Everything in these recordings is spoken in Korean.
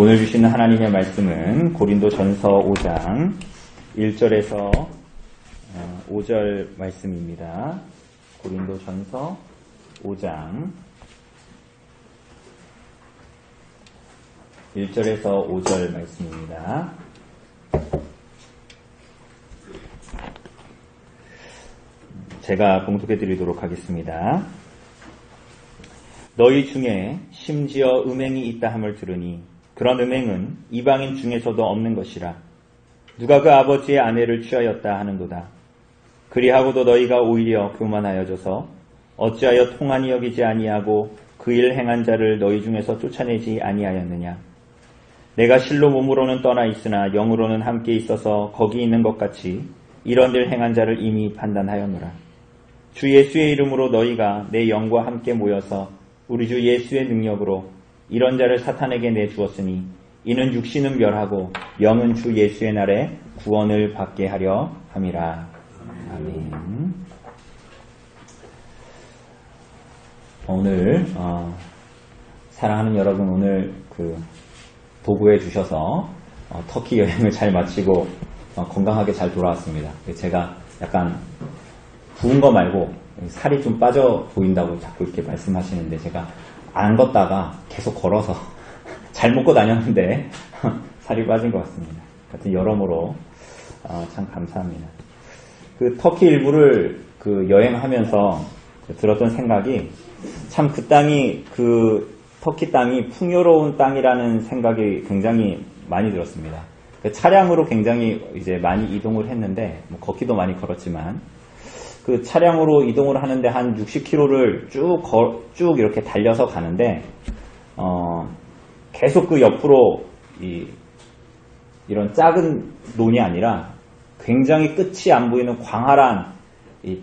오늘 주시는 하나님의 말씀은 고린도전서 5장 1절에서 5절 말씀입니다. 고린도전서 5장 1절에서 5절 말씀입니다. 제가 봉독해 드리도록 하겠습니다. 너희 중에 심지어 음행이 있다 함을 들으니 그런 음행은 이방인 중에서도 없는 것이라. 누가 그 아버지의 아내를 취하였다 하는도다. 그리하고도 너희가 오히려 교만하여져서 어찌하여 통한이 여기지 아니하고 그 일 행한 자를 너희 중에서 쫓아내지 아니하였느냐. 내가 실로 몸으로는 떠나 있으나 영으로는 함께 있어서 거기 있는 것 같이 이런 일 행한 자를 이미 판단하였노라. 주 예수의 이름으로 너희가 내 영과 함께 모여서 우리 주 예수의 능력으로 이런 자를 사탄에게 내주었으니 이는 육신은 멸하고 영은 주 예수의 날에 구원을 받게 하려 함이라. 아멘. 오늘 사랑하는 여러분, 오늘 도구해 주셔서 터키 여행을 잘 마치고 건강하게 잘 돌아왔습니다. 제가 약간 부은 거 말고 살이 좀 빠져 보인다고 자꾸 이렇게 말씀하시는데 제가 안 걷다가 계속 걸어서 잘 먹고 다녔는데 살이 빠진 것 같습니다. 하여튼 여러모로 참 감사합니다. 터키 일부를 여행하면서 들었던 생각이 참 터키 땅이 풍요로운 땅이라는 생각이 굉장히 많이 들었습니다. 차량으로 굉장히 이제 많이 이동을 했는데 걷기도 많이 걸었지만 차량으로 이동을 하는데 한 60km를 쭉 이렇게 달려서 가는데, 계속 옆으로 이런 작은 논이 아니라 굉장히 끝이 안 보이는 광활한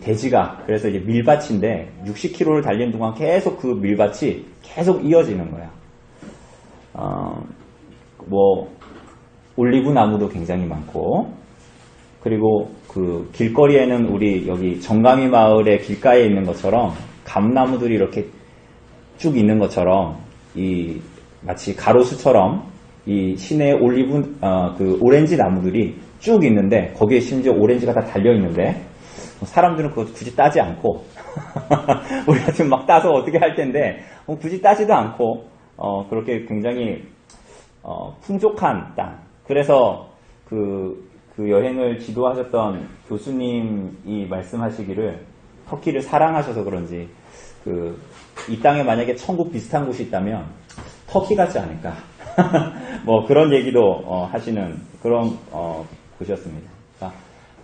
대지가, 그래서 이제 밀밭인데 60km를 달리는 동안 계속 그 밀밭이 계속 이어지는 거야. 올리브 나무도 굉장히 많고, 그리고 길거리에는 우리 여기 정감이 마을의 길가에 있는 것처럼 감나무들이 이렇게 쭉 있는 것처럼 마치 가로수처럼 이 시내에 오렌지 나무들이 쭉 있는데 거기에 심지어 오렌지가 다 달려 있는데 사람들은 그거 굳이 따지 않고 우리가 지금 막 따서 어떻게 할 텐데 굳이 따지도 않고 그렇게 굉장히 풍족한 땅. 그래서 그 여행을 지도하셨던 교수님이 말씀하시기를 터키를 사랑하셔서 그런지 이 땅에 만약에 천국 비슷한 곳이 있다면 터키 같지 않을까 그런 얘기도 하시는 그런 곳이었습니다. 그러니까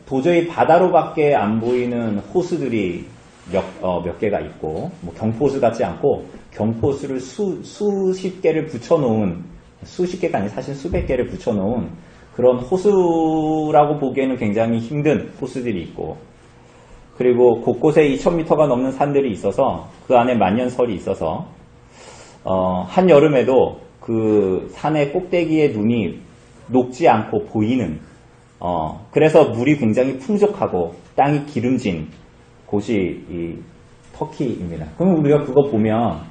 도저히 바다로밖에 안 보이는 호수들이 몇 개가 있고 경포수 같지 않고 경포수를 수십 개를 붙여놓은, 수십 개가 아니라 사실 수백 개를 붙여놓은 그런 호수라고 보기에는 굉장히 힘든 호수들이 있고, 그리고 곳곳에 2000m가 넘는 산들이 있어서 그 안에 만년설이 있어서 한여름에도 그 산의 꼭대기에 눈이 녹지 않고 보이는, 그래서 물이 굉장히 풍족하고 땅이 기름진 곳이 이 터키입니다. 그럼 우리가 그거 보면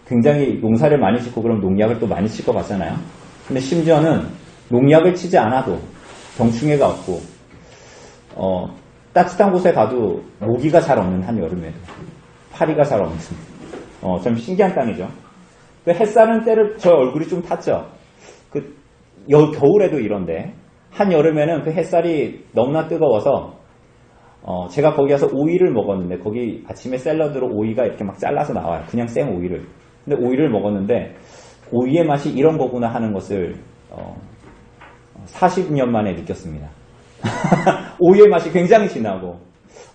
굉장히 농사를 많이 짓고 그럼 농약을 또 많이 칠 것 같잖아요. 근데 심지어는 농약을 치지 않아도 병충해가 없고 따뜻한 곳에 가도 모기가 잘 없는 한여름에도 파리가 잘 없는 참 신기한 땅이죠. 햇살은 때를 저 얼굴이 좀 탔죠. 겨울에도 이런데 한여름에는 햇살이 너무나 뜨거워서 제가 거기 가서 오이를 먹었는데 거기 아침에 샐러드로 오이가 이렇게 막 잘라서 나와요. 그냥 생 오이를. 근데 오이를 먹었는데 오이의 맛이 이런 거구나 하는 것을 40년 만에 느꼈습니다. 오이의 맛이 굉장히 진하고,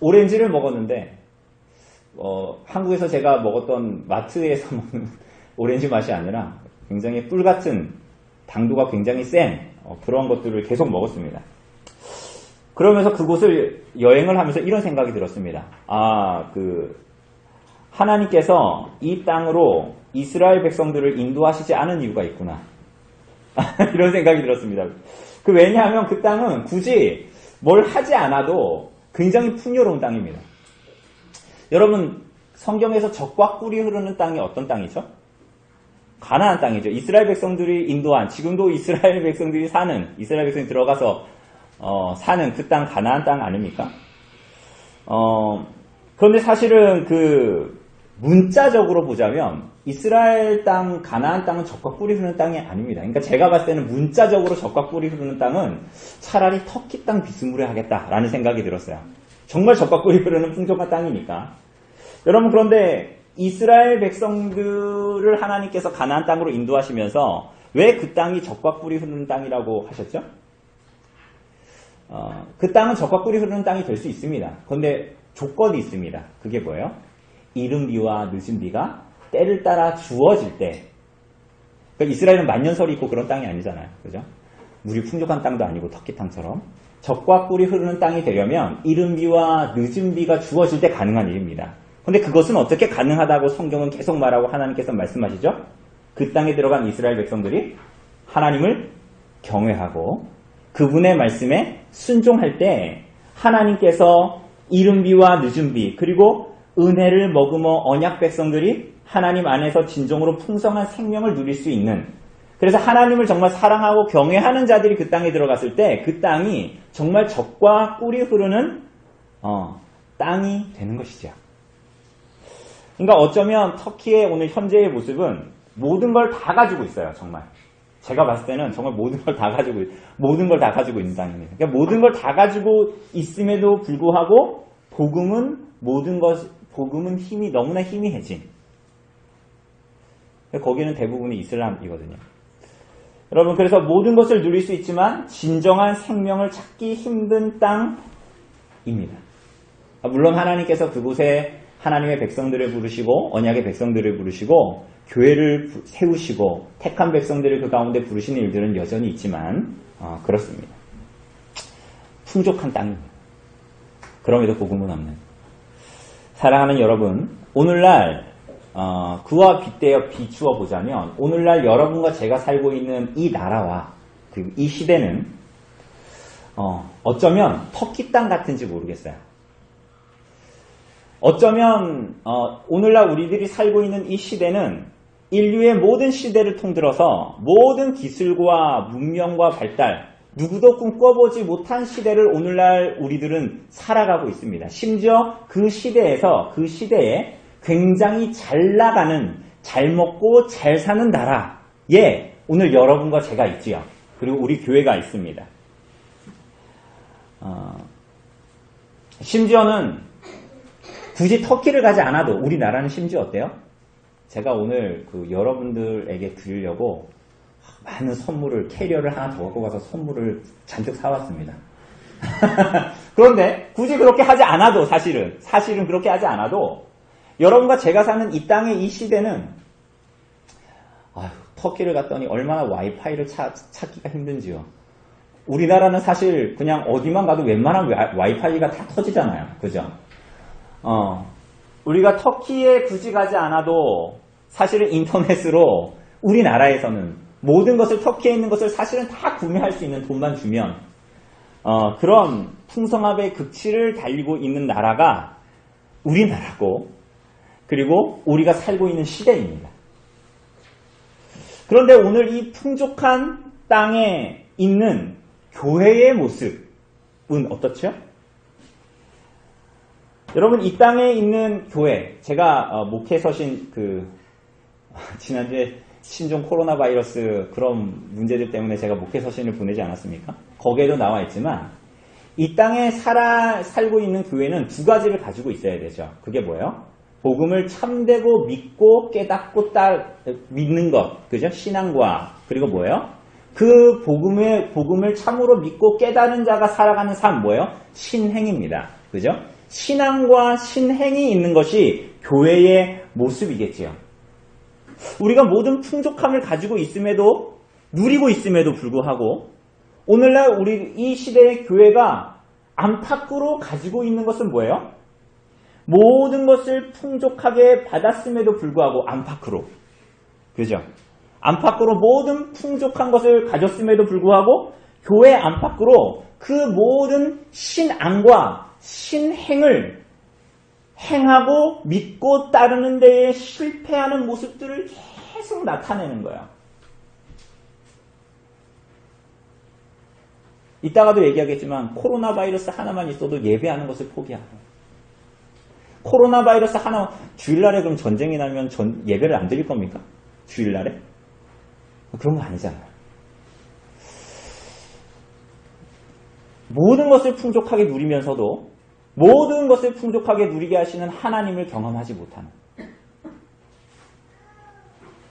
오렌지를 먹었는데 한국에서 제가 먹었던 마트에서 먹는 오렌지 맛이 아니라 굉장히 뿔같은, 당도가 굉장히 센 그런 것들을 계속 먹었습니다. 그러면서 그곳을 여행을 하면서 이런 생각이 들었습니다. 하나님께서 이 땅으로 이스라엘 백성들을 인도하시지 않은 이유가 있구나. 이런 생각이 들었습니다. 왜냐하면 그 땅은 굳이 뭘 하지 않아도 굉장히 풍요로운 땅입니다. 여러분, 성경에서 젖과 꿀이 흐르는 땅이 어떤 땅이죠? 가나안 땅이죠. 이스라엘 백성들이 인도한, 지금도 이스라엘 백성들이 이스라엘 백성이 들어가서 사는 그 땅, 가나안 땅 아닙니까? 그런데 사실은 문자적으로 보자면 이스라엘 땅, 가나안 땅은 젖과 꿀이 흐르는 땅이 아닙니다. 그러니까 제가 봤을 때는 문자적으로 젖과 꿀이 흐르는 땅은 차라리 터키 땅 비스무리하겠다라는 생각이 들었어요. 정말 젖과 꿀이 흐르는 풍족한 땅이니까. 여러분, 그런데 이스라엘 백성들을 하나님께서 가나안 땅으로 인도하시면서 왜 그 땅이 젖과 꿀이 흐르는 땅이라고 하셨죠? 그 땅은 젖과 꿀이 흐르는 땅이 될 수 있습니다. 그런데 조건이 있습니다. 그게 뭐예요? 이른 비와 늦은 비가 때를 따라 주어질 때. 그러니까 이스라엘은 만년설이 있고 그런 땅이 아니잖아요. 그죠? 물이 풍족한 땅도 아니고 터키 땅처럼. 젖과 꿀이 흐르는 땅이 되려면 이른 비와 늦은 비가 주어질 때 가능한 일입니다. 근데 그것은 어떻게 가능하다고 성경은 계속 말하고 하나님께서 말씀하시죠? 그 땅에 들어간 이스라엘 백성들이 하나님을 경외하고 그분의 말씀에 순종할 때 하나님께서 이른 비와 늦은 비 그리고 은혜를 머금어 언약 백성들이 하나님 안에서 진정으로 풍성한 생명을 누릴 수 있는, 그래서 하나님을 정말 사랑하고 경외하는 자들이 그 땅에 들어갔을 때 그 땅이 정말 젖과 꿀이 흐르는 땅이 되는 것이죠. 그러니까 어쩌면 터키의 오늘 현재의 모습은 모든 걸 다 가지고 있어요. 정말 제가 봤을 때는 정말 모든 걸 다 가지고 있는 땅입니다. 그러니까 모든 걸 다 가지고 있음에도 불구하고 복음은 힘이 너무나 희미해진. 거기는 대부분이 이슬람이거든요. 여러분, 그래서 모든 것을 누릴 수 있지만 진정한 생명을 찾기 힘든 땅입니다. 물론 하나님께서 그곳에 하나님의 백성들을 부르시고 언약의 백성들을 부르시고 교회를 세우시고 택한 백성들을 그 가운데 부르시는 일들은 여전히 있지만 그렇습니다. 풍족한 땅입니다. 그럼에도 복음은 없는. 사랑하는 여러분, 오늘날 그와 빗대어 비추어 보자면 오늘날 여러분과 제가 살고 있는 이 나라와 이 시대는 어쩌면 터키 땅 같은지 모르겠어요. 어쩌면 오늘날 우리들이 살고 있는 이 시대는 인류의 모든 시대를 통틀어서 모든 기술과 문명과 발달, 누구도 꿈꿔보지 못한 시대를 오늘날 우리들은 살아가고 있습니다. 심지어 그 시대에 굉장히 잘 나가는, 잘 먹고 잘 사는 나라에 오늘 여러분과 제가 있지요. 그리고 우리 교회가 있습니다. 심지어는 굳이 터키를 가지 않아도 우리나라는 심지어 어때요? 제가 오늘 여러분들에게 드리려고 많은 선물을, 캐리어를 하나 더 갖고 가서 선물을 잔뜩 사왔습니다. 그런데 굳이 그렇게 하지 않아도 사실은 그렇게 하지 않아도 여러분과 제가 사는 이 땅의 이 시대는 터키를 갔더니 얼마나 와이파이를 찾기가 힘든지요. 우리나라는 사실 그냥 어디만 가도 웬만한 와이파이가 다 터지잖아요. 그죠? 우리가 터키에 굳이 가지 않아도 사실은 인터넷으로 우리나라에서는 모든 것을, 터키에 있는 것을 사실은 다 구매할 수 있는 돈만 주면 그런 풍성함의 극치를 달리고 있는 나라가 우리나라고, 그리고 우리가 살고 있는 시대입니다. 그런데 오늘 이 풍족한 땅에 있는 교회의 모습은 어떻죠? 여러분, 이 땅에 있는 교회, 제가 목회 서신 지난주에 신종 코로나 바이러스 그런 문제들 때문에 제가 목회 서신을 보내지 않았습니까? 거기에도 나와 있지만 이 땅에 살고 있는 교회는 두 가지를 가지고 있어야 되죠. 그게 뭐예요? 복음을 참되고 믿고 깨닫고 믿는 것, 그죠? 신앙과, 그리고 뭐예요? 그 복음을 참으로 믿고 깨닫는 자가 살아가는 삶, 뭐예요? 신행입니다. 그죠? 신앙과 신행이 있는 것이 교회의 모습이겠지요. 우리가 모든 풍족함을 가지고 있음에도, 누리고 있음에도 불구하고 오늘날 우리 이 시대의 교회가 안팎으로 가지고 있는 것은 뭐예요? 모든 것을 풍족하게 받았음에도 불구하고 안팎으로, 그죠? 안팎으로 모든 풍족한 것을 가졌음에도 불구하고 교회 안팎으로 그 모든 신앙과 신행을 행하고 믿고 따르는 데에 실패하는 모습들을 계속 나타내는 거예요. 이따가도 얘기하겠지만 코로나 바이러스 하나만 있어도 예배하는 것을 포기하고, 코로나 바이러스 하나, 주일날에 그럼 전쟁이 나면 예배를 안 드릴 겁니까? 주일날에? 그런 거 아니잖아요. 모든 것을 풍족하게 누리면서도 모든 것을 풍족하게 누리게 하시는 하나님을 경험하지 못하는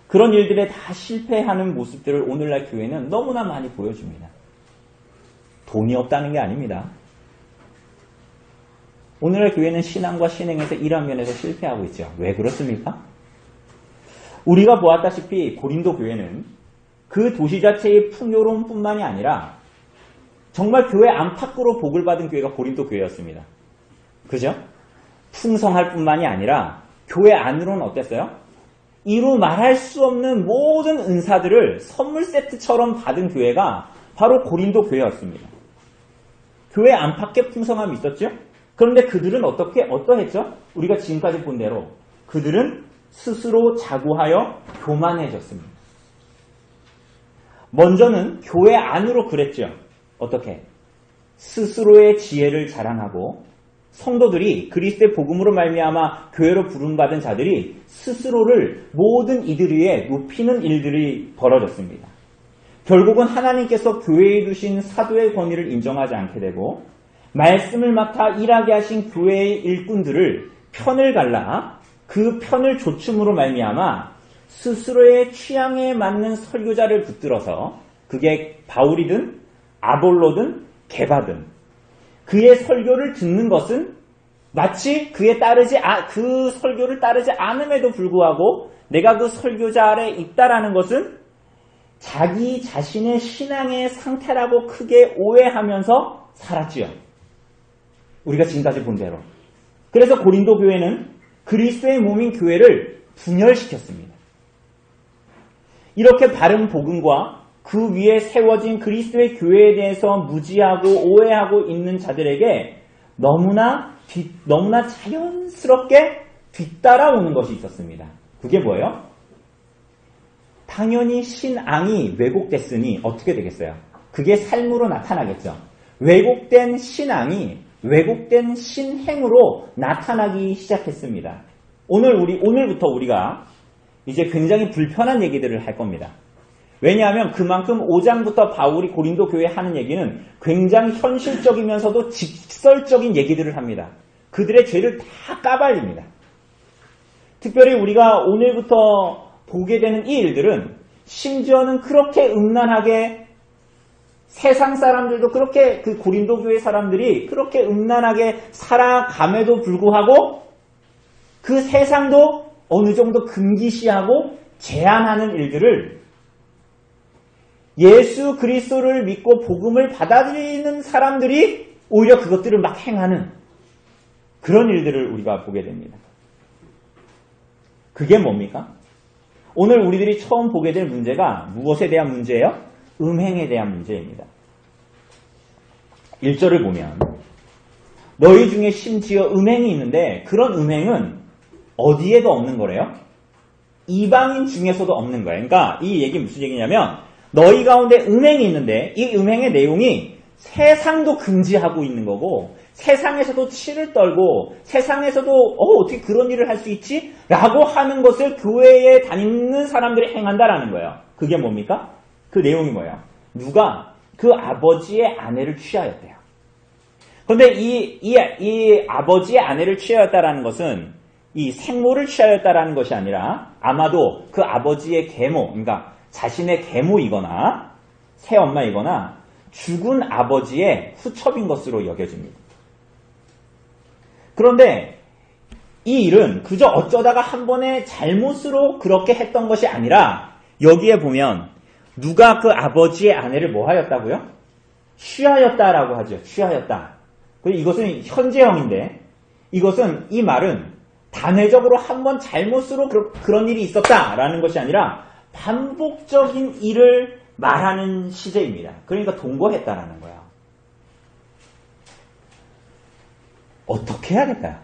그런 일들에 다 실패하는 모습들을 오늘날 교회는 너무나 많이 보여줍니다. 돈이 없다는 게 아닙니다. 오늘날 교회는 신앙과 신행에서 이러한 면에서 실패하고 있죠. 왜 그렇습니까? 우리가 보았다시피 고린도 교회는 그 도시 자체의 풍요로움뿐만이 아니라 정말 교회 안팎으로 복을 받은 교회가 고린도 교회였습니다. 그죠? 풍성할 뿐만이 아니라 교회 안으로는 어땠어요? 이루 말할 수 없는 모든 은사들을 선물 세트처럼 받은 교회가 바로 고린도 교회였습니다. 교회 안팎에 풍성함이 있었죠? 그런데 그들은 어떠했죠? 우리가 지금까지 본 대로 그들은 스스로 자고하여 교만해졌습니다. 먼저는 교회 안으로 그랬죠. 어떻게? 스스로의 지혜를 자랑하고 성도들이 그리스도의 복음으로 말미암아 교회로 부름받은 자들이 스스로를 모든 이들 위에 높이는 일들이 벌어졌습니다. 결국은 하나님께서 교회에 두신 사도의 권위를 인정하지 않게 되고 말씀을 맡아 일하게 하신 교회의 일꾼들을 편을 갈라 그 편을 조춤으로 말미암아 스스로의 취향에 맞는 설교자를 붙들어서 그게 바울이든 아볼로든 게바든 그의 설교를 듣는 것은 마치 그 설교를 따르지 않음에도 불구하고 내가 그 설교자 아래 있다라는 것은 자기 자신의 신앙의 상태라고 크게 오해하면서 살았지요. 우리가 지금까지 본 대로. 그래서 고린도 교회는 그리스도의 몸인 교회를 분열시켰습니다. 이렇게 바른 복음과 그 위에 세워진 그리스도의 교회에 대해서 무지하고 오해하고 있는 자들에게 너무나 자연스럽게 뒤따라오는 것이 있었습니다. 그게 뭐예요? 당연히 신앙이 왜곡됐으니 어떻게 되겠어요? 그게 삶으로 나타나겠죠. 왜곡된 신앙이 왜곡된 신행으로 나타나기 시작했습니다. 오늘부터 우리가 이제 굉장히 불편한 얘기들을 할 겁니다. 왜냐하면 그만큼 5장부터 바울이 고린도 교회에 하는 얘기는 굉장히 현실적이면서도 직설적인 얘기들을 합니다. 그들의 죄를 다 까발립니다. 특별히 우리가 오늘부터 보게 되는 이 일들은 심지어는 그렇게 음란하게 세상 사람들도 그렇게 그 고린도 교회 사람들이 그렇게 음란하게 살아감에도 불구하고 그 세상도 어느 정도 금기시하고 제한하는 일들을 예수 그리스도를 믿고 복음을 받아들이는 사람들이 오히려 그것들을 막 행하는 그런 일들을 우리가 보게 됩니다. 그게 뭡니까? 오늘 우리들이 처음 보게 될 문제가 무엇에 대한 문제예요? 음행에 대한 문제입니다. 1절을 보면 너희 중에 심지어 음행이 있는데 그런 음행은 어디에도 없는 거래요? 이방인 중에서도 없는 거예요. 그러니까 이 얘기 무슨 얘기냐면 너희 가운데 음행이 있는데 이 음행의 내용이 세상도 금지하고 있는 거고 세상에서도 치를 떨고 세상에서도 어떻게 그런 일을 할 수 있지? 라고 하는 것을 교회에 다니는 사람들이 행한다라는 거예요. 그게 뭡니까? 그 내용이 뭐예요? 누가 그 아버지의 아내를 취하였대요. 그런데 이 아버지의 아내를 취하였다라는 것은 이 생모를 취하였다라는 것이 아니라 아마도 그 아버지의 계모, 그러니까 자신의 계모이거나 새엄마이거나 죽은 아버지의 후첩인 것으로 여겨집니다. 그런데 이 일은 그저 어쩌다가 한 번의 잘못으로 그렇게 했던 것이 아니라 여기에 보면 누가 그 아버지의 아내를 뭐 하였다고요? 취하였다라고 하죠. 취하였다. 이것은 현재형인데 이것은 이 말은 단회적으로 한 번 잘못으로 그런 일이 있었다라는 것이 아니라 반복적인 일을 말하는 시제입니다. 그러니까 동거했다라는 거야. 어떻게 해야겠다.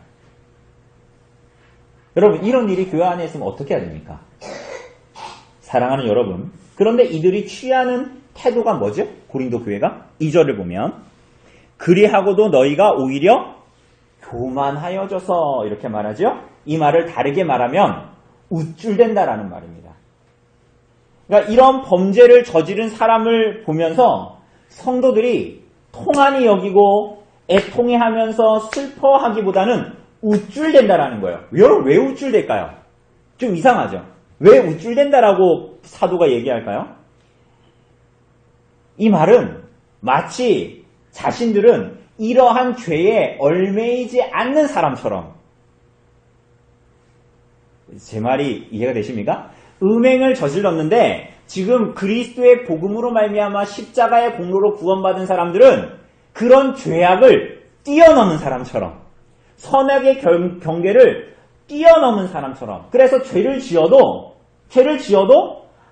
여러분 이런 일이 교회 안에 있으면 어떻게 해야 됩니까? 사랑하는 여러분, 그런데 이들이 취하는 태도가 뭐죠? 고린도 교회가 2절을 보면 그리하고도 너희가 오히려 교만하여져서 이렇게 말하죠. 이 말을 다르게 말하면 우쭐댄다라는 말입니다. 그러니까 이런 범죄를 저지른 사람을 보면서 성도들이 통한이 여기고 애통해하면서 슬퍼하기보다는 우쭐댄다라는 거예요. 왜 우쭐댈까요? 좀 이상하죠. 왜 우쭐댄다라고 사도가 얘기할까요? 이 말은 마치 자신들은 이러한 죄에 얽매이지 않는 사람처럼, 제 말이 이해가 되십니까? 음행을 저질렀는데 지금 그리스도의 복음으로 말미암아 십자가의 공로로 구원받은 사람들은 그런 죄악을 뛰어넘은 사람처럼, 선악의 경계를 뛰어넘은 사람처럼, 그래서 죄를 지어도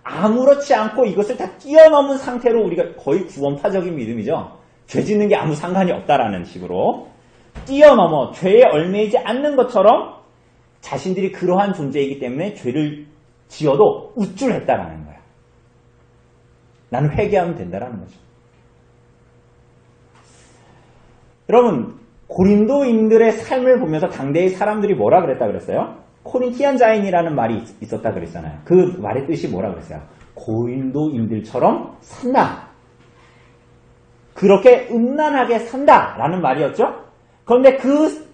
아무렇지 않고 이것을 다 뛰어넘은 상태로, 우리가 거의 구원파적인 믿음이죠. 죄 짓는 게 아무 상관이 없다라는 식으로 뛰어넘어 죄에 얽매이지 않는 것처럼 자신들이 그러한 존재이기 때문에 죄를 지어도 우쭐했다라는 거야. 나는 회개하면 된다라는 거죠. 여러분, 고린도인들의 삶을 보면서 당대의 사람들이 뭐라 그랬다 그랬어요? 코린티안자인이라는 말이 있었다 그랬잖아요. 그 말의 뜻이 뭐라 그랬어요? 고린도인들처럼 산다. 그렇게 음란하게 산다라는 말이었죠. 그런데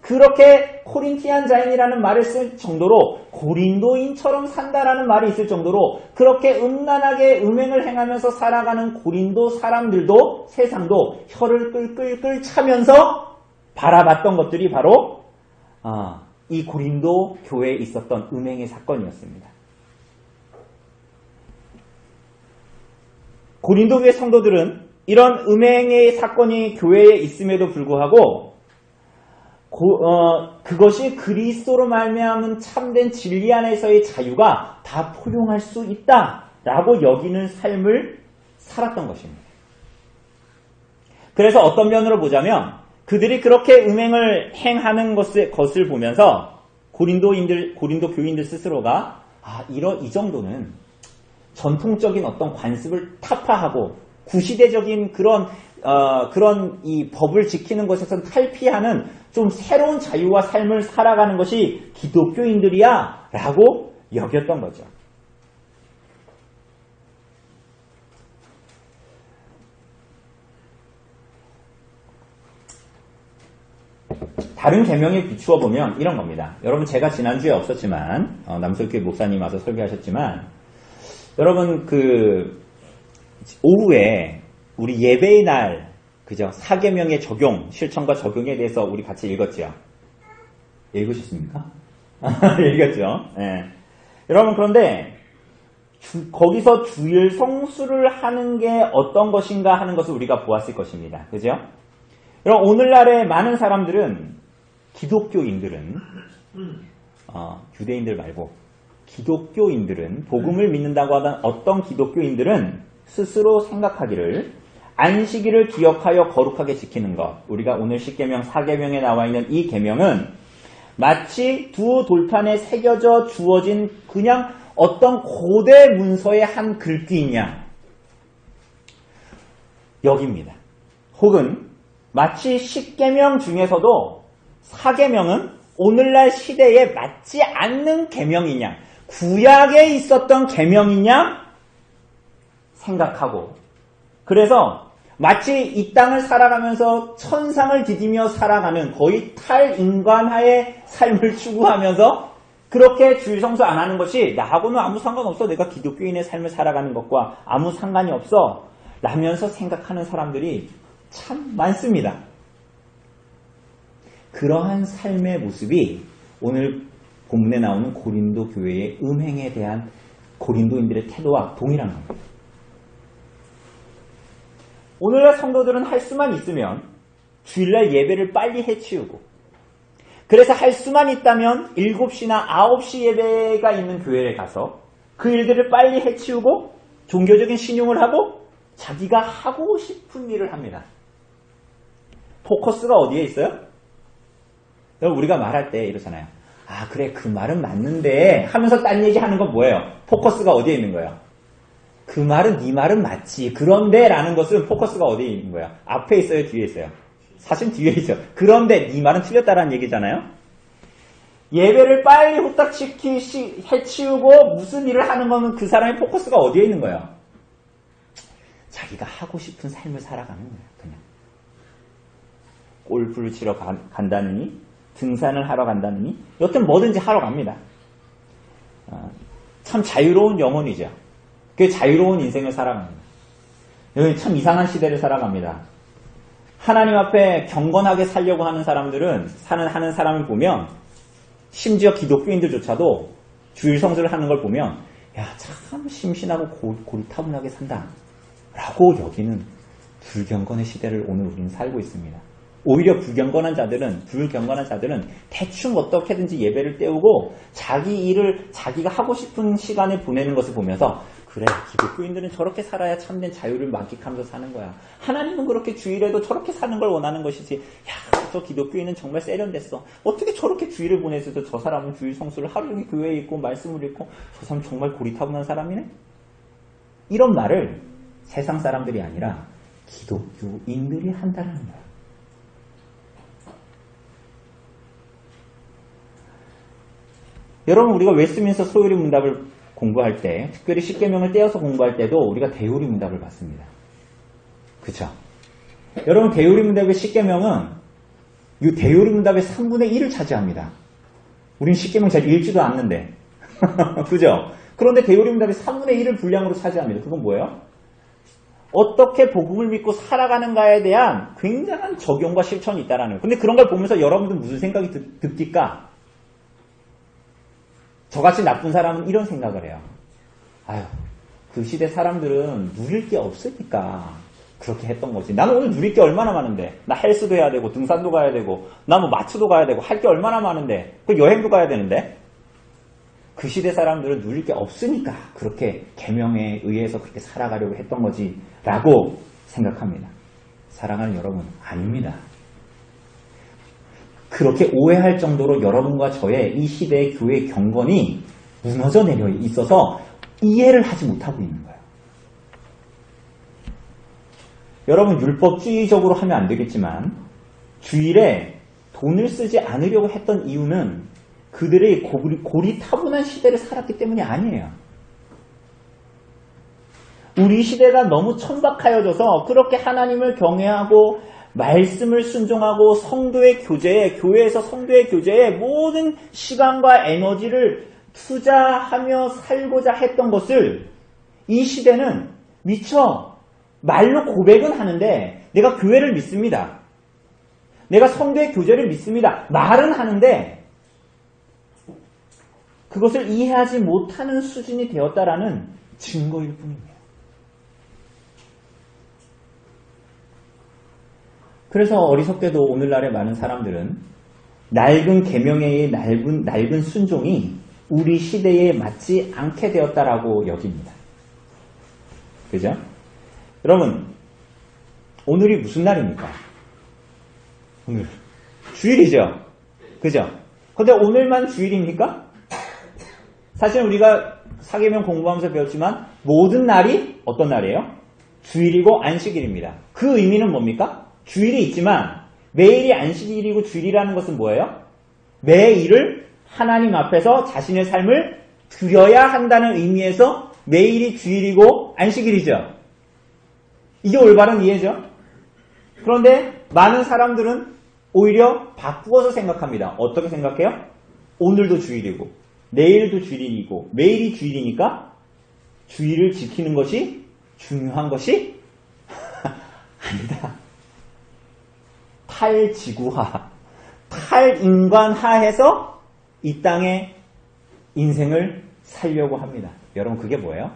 그렇게 코린티안자인이라는 말을 쓸 정도로, 고린도인처럼 산다라는 말이 있을 정도로 그렇게 음란하게 음행을 행하면서 살아가는 고린도 사람들도, 세상도 혀를 끌끌끌 차면서 바라봤던 것들이 바로 이 고린도 교회에 있었던 음행의 사건이었습니다. 고린도 교회 성도들은 이런 음행의 사건이 교회에 있음에도 불구하고 그것이 그리스도로 말미암은 참된 진리 안에서의 자유가 다 포용할 수 있다라고 여기는 삶을 살았던 것입니다. 그래서 어떤 면으로 보자면 그들이 그렇게 음행을 행하는 것을 보면서 고린도 교인들 스스로가 이 정도는 전통적인 어떤 관습을 타파하고 구시대적인 그런 이 법을 지키는 것에서 탈피하는 좀 새로운 자유와 삶을 살아가는 것이 기독교인들이야 라고 여겼던 거죠. 다른 계명에 비추어 보면 이런 겁니다. 여러분, 제가 지난주에 없었지만 남설교회 목사님 와서 설교하셨지만, 여러분 오후에 우리 예배의 날, 그죠? 4계명의 적용, 실천과 적용에 대해서 우리 같이 읽었죠. 읽으셨습니까? 읽었죠. 네. 여러분, 그런데 거기서 주일 성수를 하는 게 어떤 것인가 하는 것을 우리가 보았을 것입니다. 그죠? 여러분, 오늘날의 많은 사람들은, 기독교인들은 유대인들 말고 기독교인들은, 복음을 믿는다고 하던 어떤 기독교인들은 스스로 생각하기를 안식일을 기억하여 거룩하게 지키는 것, 우리가 오늘 10계명 4계명에 나와 있는 이 계명은 마치 두 돌판에 새겨져 주어진 그냥 어떤 고대 문서의 한 글귀이냐 여깁니다. 혹은 마치 10계명 중에서도 4계명은 오늘날 시대에 맞지 않는 계명이냐, 구약에 있었던 계명이냐 생각하고, 그래서 마치 이 땅을 살아가면서 천상을 디디며 살아가는 거의 탈인간화의 삶을 추구하면서 그렇게 주일 성수 안 하는 것이 나하고는 아무 상관없어, 내가 기독교인의 삶을 살아가는 것과 아무 상관이 없어 라면서 생각하는 사람들이 참 많습니다. 그러한 삶의 모습이 오늘 본문에 나오는 고린도 교회의 음행에 대한 고린도인들의 태도와 동일한 겁니다. 오늘날 성도들은 할 수만 있으면 주일날 예배를 빨리 해치우고, 그래서 할 수만 있다면 7시나 9시 예배가 있는 교회에 가서 그 일들을 빨리 해치우고 종교적인 신용을 하고 자기가 하고 싶은 일을 합니다. 포커스가 어디에 있어요? 여러분, 우리가 말할 때 이러잖아요. 그래, 그 말은 맞는데 하면서 딴 얘기 하는 건 뭐예요? 포커스가 어디에 있는 거예요? 그 말은 네 말은 맞지. 그런데 라는 것은 포커스가 어디에 있는 거야? 앞에 있어요? 뒤에 있어요? 사실 뒤에 있죠. 그런데 네 말은 틀렸다라는 얘기잖아요. 예배를 빨리 후딱 해치우고 무슨 일을 하는 거는 그 사람의 포커스가 어디에 있는 거예요? 자기가 하고 싶은 삶을 살아가는 거예요. 그냥 골프를 치러 간다느니 등산을 하러 간다느니 여튼 뭐든지 하러 갑니다. 참 자유로운 영혼이죠. 그 자유로운 인생을 살아갑니다. 여기 참 이상한 시대를 살아갑니다. 하나님 앞에 경건하게 살려고 하는 사람들은 하는 사람을 보면 심지어 기독교인들조차도 주일 성수를 하는 걸 보면 야, 참 심신하고 고리타분하게 산다 라고 여기는 불경건의 시대를 오늘 우리는 살고 있습니다. 오히려 불경건한 자들은 대충 어떻게든지 예배를 때우고 자기 일을 자기가 하고 싶은 시간에 보내는 것을 보면서 그래, 기독교인들은 저렇게 살아야 참된 자유를 만끽하면서 사는 거야. 하나님은 그렇게 주일에도 저렇게 사는 걸 원하는 것이지. 야, 저 기독교인은 정말 세련됐어. 어떻게 저렇게 주일을 보내서도 저 사람은 주일 성수를 하루 종일 교회에 있고 말씀을 읽고 저 사람 정말 고리타분한 사람이네? 이런 말을 세상 사람들이 아니라 기독교인들이 한다는 거야. 여러분, 우리가 웨스트민스터 소요리 문답을 공부할 때, 특별히 십계명을 떼어서 공부할 때도 우리가 대요리 문답을 받습니다. 그쵸? 여러분, 대요리 문답의 십계명은 이 대요리 문답의 3분의 1을 차지합니다. 우린 십계명 잘 읽지도 않는데. 그죠? 그런데 대요리 문답의 3분의 1을 분량으로 차지합니다. 그건 뭐예요? 어떻게 복음을 믿고 살아가는가에 대한 굉장한 적용과 실천이 있다라는 거예요. 근데 그런 걸 보면서 여러분들 무슨 생각이 듭니까? 저같이 나쁜 사람은 이런 생각을 해요. 아유, 그 시대 사람들은 누릴 게 없으니까 그렇게 했던 거지. 나는 오늘 누릴 게 얼마나 많은데. 나 헬스도 해야 되고 등산도 가야 되고 나 뭐 마트도 가야 되고 할 게 얼마나 많은데. 그 여행도 가야 되는데. 그 시대 사람들은 누릴 게 없으니까 그렇게 계명에 의해서 그렇게 살아가려고 했던 거지 라고 생각합니다. 사랑하는 여러분, 아닙니다. 그렇게 오해할 정도로 여러분과 저의 이 시대의 교회의 경건이 무너져 내려 있어서 이해를 하지 못하고 있는 거예요. 여러분, 율법주의적으로 하면 안 되겠지만 주일에 돈을 쓰지 않으려고 했던 이유는 그들의 고리타분한 시대를 살았기 때문이 아니에요. 우리 시대가 너무 천박하여져서 그렇게 하나님을 경외하고 말씀을 순종하고 성도의 교제에, 교회에서 성도의 교제에 모든 시간과 에너지를 투자하며 살고자 했던 것을 이 시대는 미처 말로 고백은 하는데 내가 교회를 믿습니다. 내가 성도의 교제를 믿습니다. 말은 하는데 그것을 이해하지 못하는 수준이 되었다라는 증거일 뿐입니다. 그래서 어리석게도 오늘날의 많은 사람들은 낡은 계명의 낡은 순종이 우리 시대에 맞지 않게 되었다라고 여깁니다. 그죠? 여러분, 오늘이 무슨 날입니까? 오늘 주일이죠. 그죠? 근데 오늘만 주일입니까? 사실 우리가 사계명 공부하면서 배웠지만 모든 날이 어떤 날이에요? 주일이고 안식일입니다. 그 의미는 뭡니까? 주일이 있지만 매일이 안식일이고 주일이라는 것은 뭐예요? 매일을 하나님 앞에서 자신의 삶을 드려야 한다는 의미에서 매일이 주일이고 안식일이죠. 이게 올바른 이해죠. 그런데 많은 사람들은 오히려 바꾸어서 생각합니다. 어떻게 생각해요? 오늘도 주일이고 내일도 주일이고 매일이 주일이니까 주일을 지키는 것이 중요한 것이 아니다. 탈지구화, 탈인간화해서 이 땅에 인생을 살려고 합니다. 여러분, 그게 뭐예요?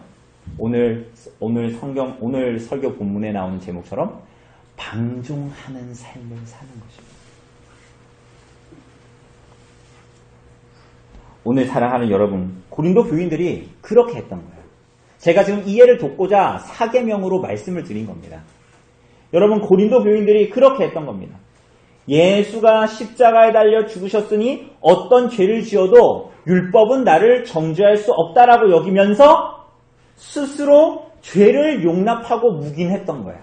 오늘 설교 본문에 나오는 제목처럼 방종하는 삶을 사는 것입니다. 오늘 사랑하는 여러분, 고린도 교인들이 그렇게 했던 거예요. 제가 지금 이해를 돕고자 사계명으로 말씀을 드린 겁니다. 여러분, 고린도 교인들이 그렇게 했던 겁니다. 예수가 십자가에 달려 죽으셨으니 어떤 죄를 지어도 율법은 나를 정죄할 수 없다라고 여기면서 스스로 죄를 용납하고 묵인했던 거야.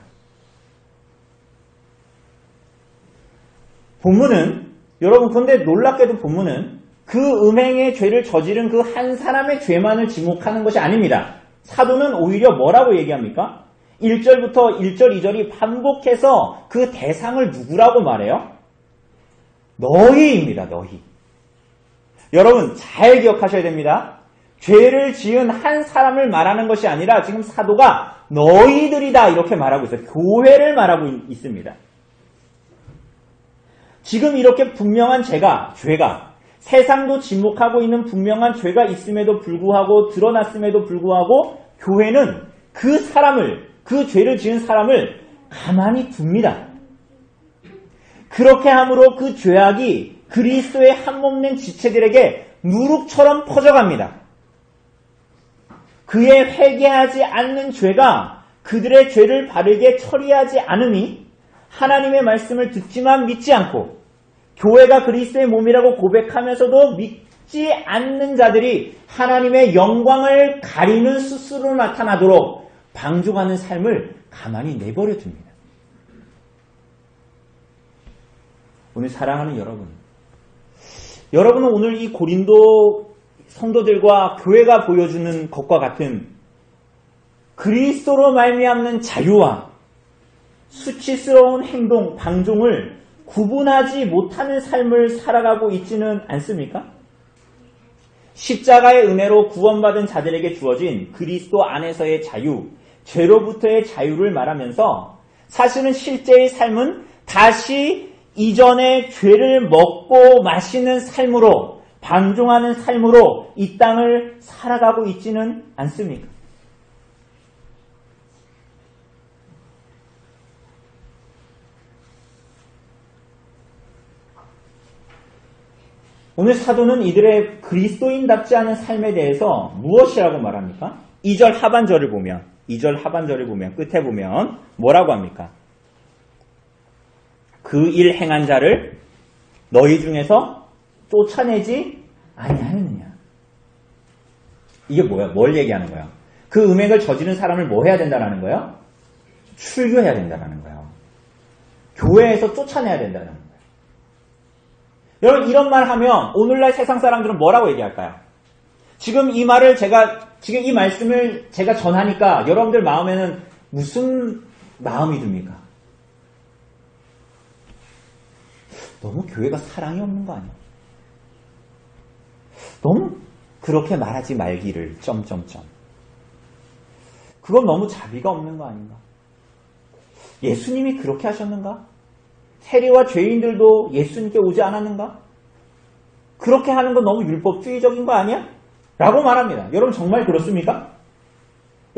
본문은 여러분 그런데 놀랍게도 본문은 그 음행의 죄를 저지른 그 한 사람의 죄만을 지목하는 것이 아닙니다. 사도는 오히려 뭐라고 얘기합니까? 1절부터 1절, 2절이 반복해서 그 대상을 누구라고 말해요? 너희입니다. 너희. 여러분 잘 기억하셔야 됩니다. 죄를 지은 한 사람을 말하는 것이 아니라 지금 사도가 너희들이다 이렇게 말하고 있어요. 교회를 말하고 있습니다. 지금 이렇게 분명한 죄가 세상도 지목하고 있는 분명한 죄가 있음에도 불구하고 드러났음에도 불구하고 교회는 그 죄를 지은 사람을 가만히 둡니다. 그렇게 함으로 그 죄악이 그리스도의 한몸된 지체들에게 누룩처럼 퍼져갑니다. 그의 회개하지 않는 죄가 그들의 죄를 바르게 처리하지 않음이 하나님의 말씀을 듣지만 믿지 않고 교회가 그리스도의 몸이라고 고백하면서도 믿지 않는 자들이 하나님의 영광을 가리는 스스로 나타나도록 방종하는 삶을 가만히 내버려 둡니다. 오늘 사랑하는 여러분은 오늘 이 고린도 성도들과 교회가 보여주는 것과 같은 그리스도로 말미암는 자유와 수치스러운 행동, 방종을 구분하지 못하는 삶을 살아가고 있지는 않습니까? 십자가의 은혜로 구원받은 자들에게 주어진 그리스도 안에서의 자유, 죄로부터의 자유를 말하면서 사실은 실제의 삶은 다시 이전의 죄를 먹고 마시는 삶으로, 방종하는 삶으로 이 땅을 살아가고 있지는 않습니까? 오늘 사도는 이들의 그리스도인답지 않은 삶에 대해서 무엇이라고 말합니까? 2절 하반절을 보면 끝에 보면 뭐라고 합니까? 그 일 행한 자를 너희 중에서 쫓아내지 아니하였느냐. 이게 뭐야? 뭘 얘기하는 거야? 그 음행을 저지른 사람을 뭐 해야 된다는 거예요? 출교해야 된다는 거예요. 교회에서 쫓아내야 된다는 거예요. 여러분 이런 말 하면 오늘날 세상 사람들은 뭐라고 얘기할까요? 지금 이 말씀을 제가 전하니까 여러분들 마음에는 무슨 마음이 듭니까? 너무 교회가 사랑이 없는 거 아니야? 너무 그렇게 말하지 말기를 그건 너무 자비가 없는 거 아닌가? 예수님이 그렇게 하셨는가? 세리와 죄인들도 예수님께 오지 않았는가? 그렇게 하는 건 너무 율법주의적인 거 아니야? 라고 말합니다. 여러분 정말 그렇습니까?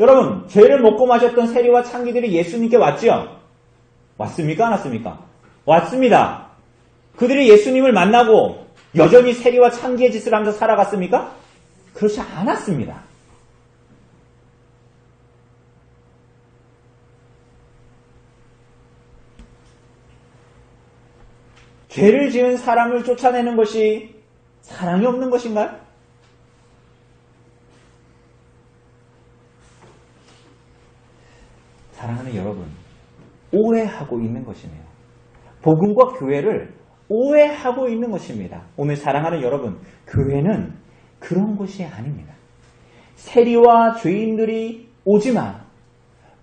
여러분 죄를 먹고 마셨던 세리와 창기들이 예수님께 왔지요? 왔습니까? 안 왔습니까? 왔습니다. 그들이 예수님을 만나고 여전히 세리와 창기의 짓을 하면서 살아갔습니까? 그렇지 않았습니다. 죄를 지은 사람을 쫓아내는 것이 사랑이 없는 것인가요? 사랑하는 여러분, 오해하고 있는 것이네요. 복음과 교회를 오해하고 있는 것입니다. 오늘 사랑하는 여러분, 교회는 그런 곳이 아닙니다. 세리와 죄인들이 오지만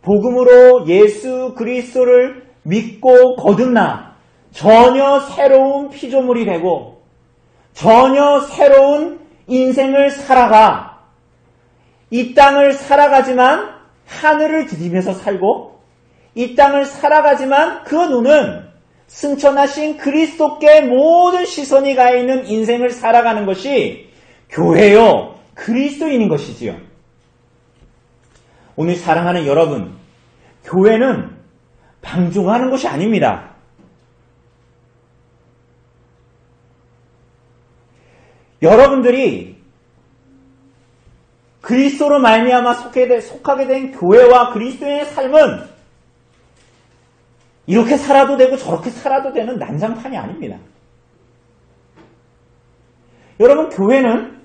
복음으로 예수 그리스도를 믿고 거듭나 전혀 새로운 피조물이 되고 전혀 새로운 인생을 살아가 이 땅을 살아가지만 하늘을 디디면서 살고 이 땅을 살아가지만 그 눈은 승천하신 그리스도께 모든 시선이 가 있는 인생을 살아가는 것이 교회요 그리스도인인 것이지요. 오늘 사랑하는 여러분, 교회는 방종하는 것이 아닙니다. 여러분들이 그리스도로 말미암아 속하게 된 교회와 그리스도인의 삶은 이렇게 살아도 되고 저렇게 살아도 되는 난장판이 아닙니다. 여러분 교회는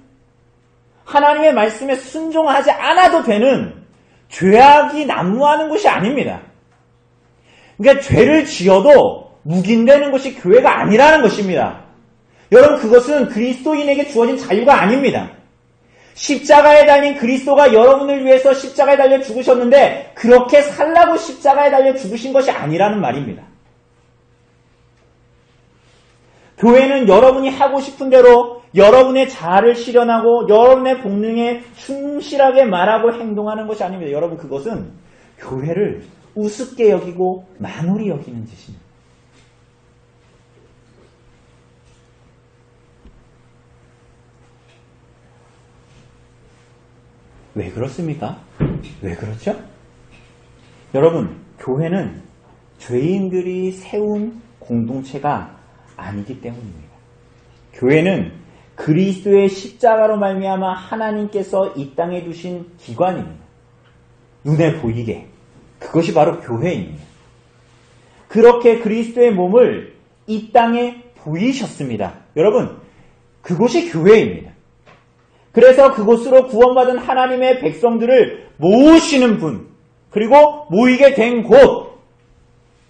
하나님의 말씀에 순종하지 않아도 되는 죄악이 난무하는 곳이 아닙니다. 그러니까 죄를 지어도 묵인되는 것이 교회가 아니라는 것입니다. 여러분, 그것은 그리스도인에게 주어진 자유가 아닙니다. 십자가에 달린 그리스도가 여러분을 위해서 십자가에 달려 죽으셨는데 그렇게 살라고 십자가에 달려 죽으신 것이 아니라는 말입니다. 교회는 여러분이 하고 싶은 대로 여러분의 자아를 실현하고 여러분의 본능에 충실하게 말하고 행동하는 것이 아닙니다. 여러분, 그것은 교회를 우습게 여기고 만홀히 여기는 짓입니다. 왜 그렇습니까? 왜 그렇죠? 여러분, 교회는 죄인들이 세운 공동체가 아니기 때문입니다. 교회는 그리스도의 십자가로 말미암아 하나님께서 이 땅에 두신 기관입니다. 눈에 보이게. 그것이 바로 교회입니다. 그렇게 그리스도의 몸을 이 땅에 보이셨습니다. 여러분, 그곳이 교회입니다. 그래서 그곳으로 구원받은 하나님의 백성들을 모으시는 분, 그리고 모이게 된 곳,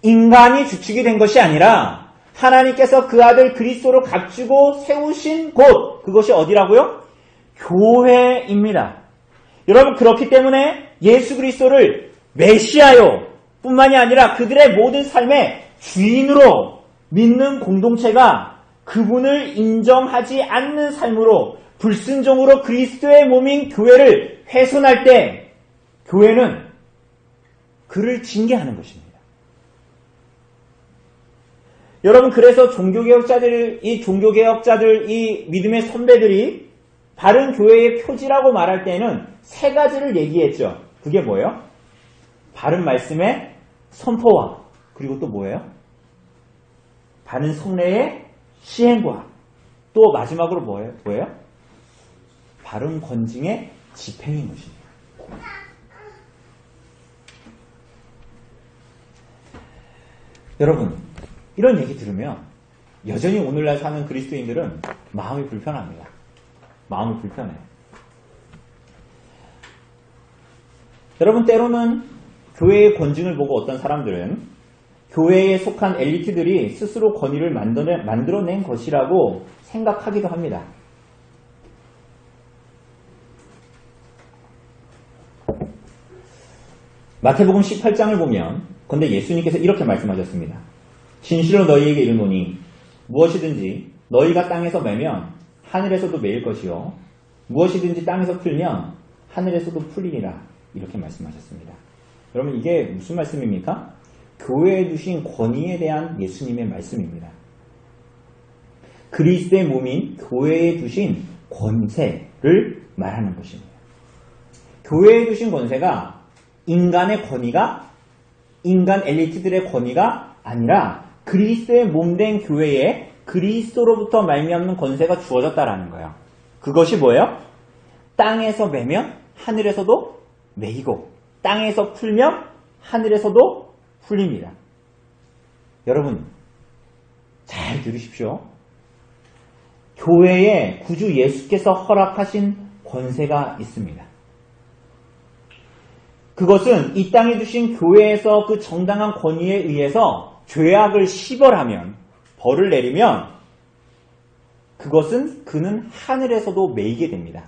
인간이 주축이 된 것이 아니라 하나님께서 그 아들 그리스도로 갖추고 세우신 곳, 그것이 어디라고요? 교회입니다. 여러분, 그렇기 때문에 예수 그리스도를 메시아요 뿐만이 아니라 그들의 모든 삶의 주인으로 믿는 공동체가 그분을 인정하지 않는 삶으로 불순종으로 그리스도의 몸인 교회를 훼손할 때 교회는 그를 징계하는 것입니다. 여러분, 그래서 이 믿음의 선배들이 바른 교회의 표지라고 말할 때는 세 가지를 얘기했죠. 그게 뭐예요? 바른 말씀의 선포와, 그리고 또 뭐예요? 바른 성례의 시행과, 또 마지막으로 뭐예요? 바른 권징의 집행인 것입니다. 여러분, 이런 얘기 들으면 여전히 오늘날 사는 그리스도인들은 마음이 불편합니다. 마음이 불편해요. 여러분, 때로는 교회의 권징을 보고 어떤 사람들은 교회에 속한 엘리트들이 스스로 권위를 만들어낸 것이라고 생각하기도 합니다. 마태복음 18장을 보면, 근데 예수님께서 이렇게 말씀하셨습니다. 진실로 너희에게 이르노니 무엇이든지 너희가 땅에서 매면 하늘에서도 매일 것이요 무엇이든지 땅에서 풀면 하늘에서도 풀리리라, 이렇게 말씀하셨습니다. 여러분, 이게 무슨 말씀입니까? 교회에 두신 권위에 대한 예수님의 말씀입니다. 그리스도의 몸인 교회에 두신 권세를 말하는 것입니다. 교회에 두신 권세가 인간의 권위가, 인간 엘리트들의 권위가 아니라 그리스도의 몸된 교회에 그리스도로부터 말미암는 권세가 주어졌다라는 거예요. 그것이 뭐예요? 땅에서 매면 하늘에서도 매이고 땅에서 풀면 하늘에서도 풀립니다. 여러분, 잘 들으십시오. 교회에 구주 예수께서 허락하신 권세가 있습니다. 그것은 이 땅에 두신 교회에서 그 정당한 권위에 의해서 죄악을 시벌하면, 벌을 내리면 그는 하늘에서도 매이게 됩니다.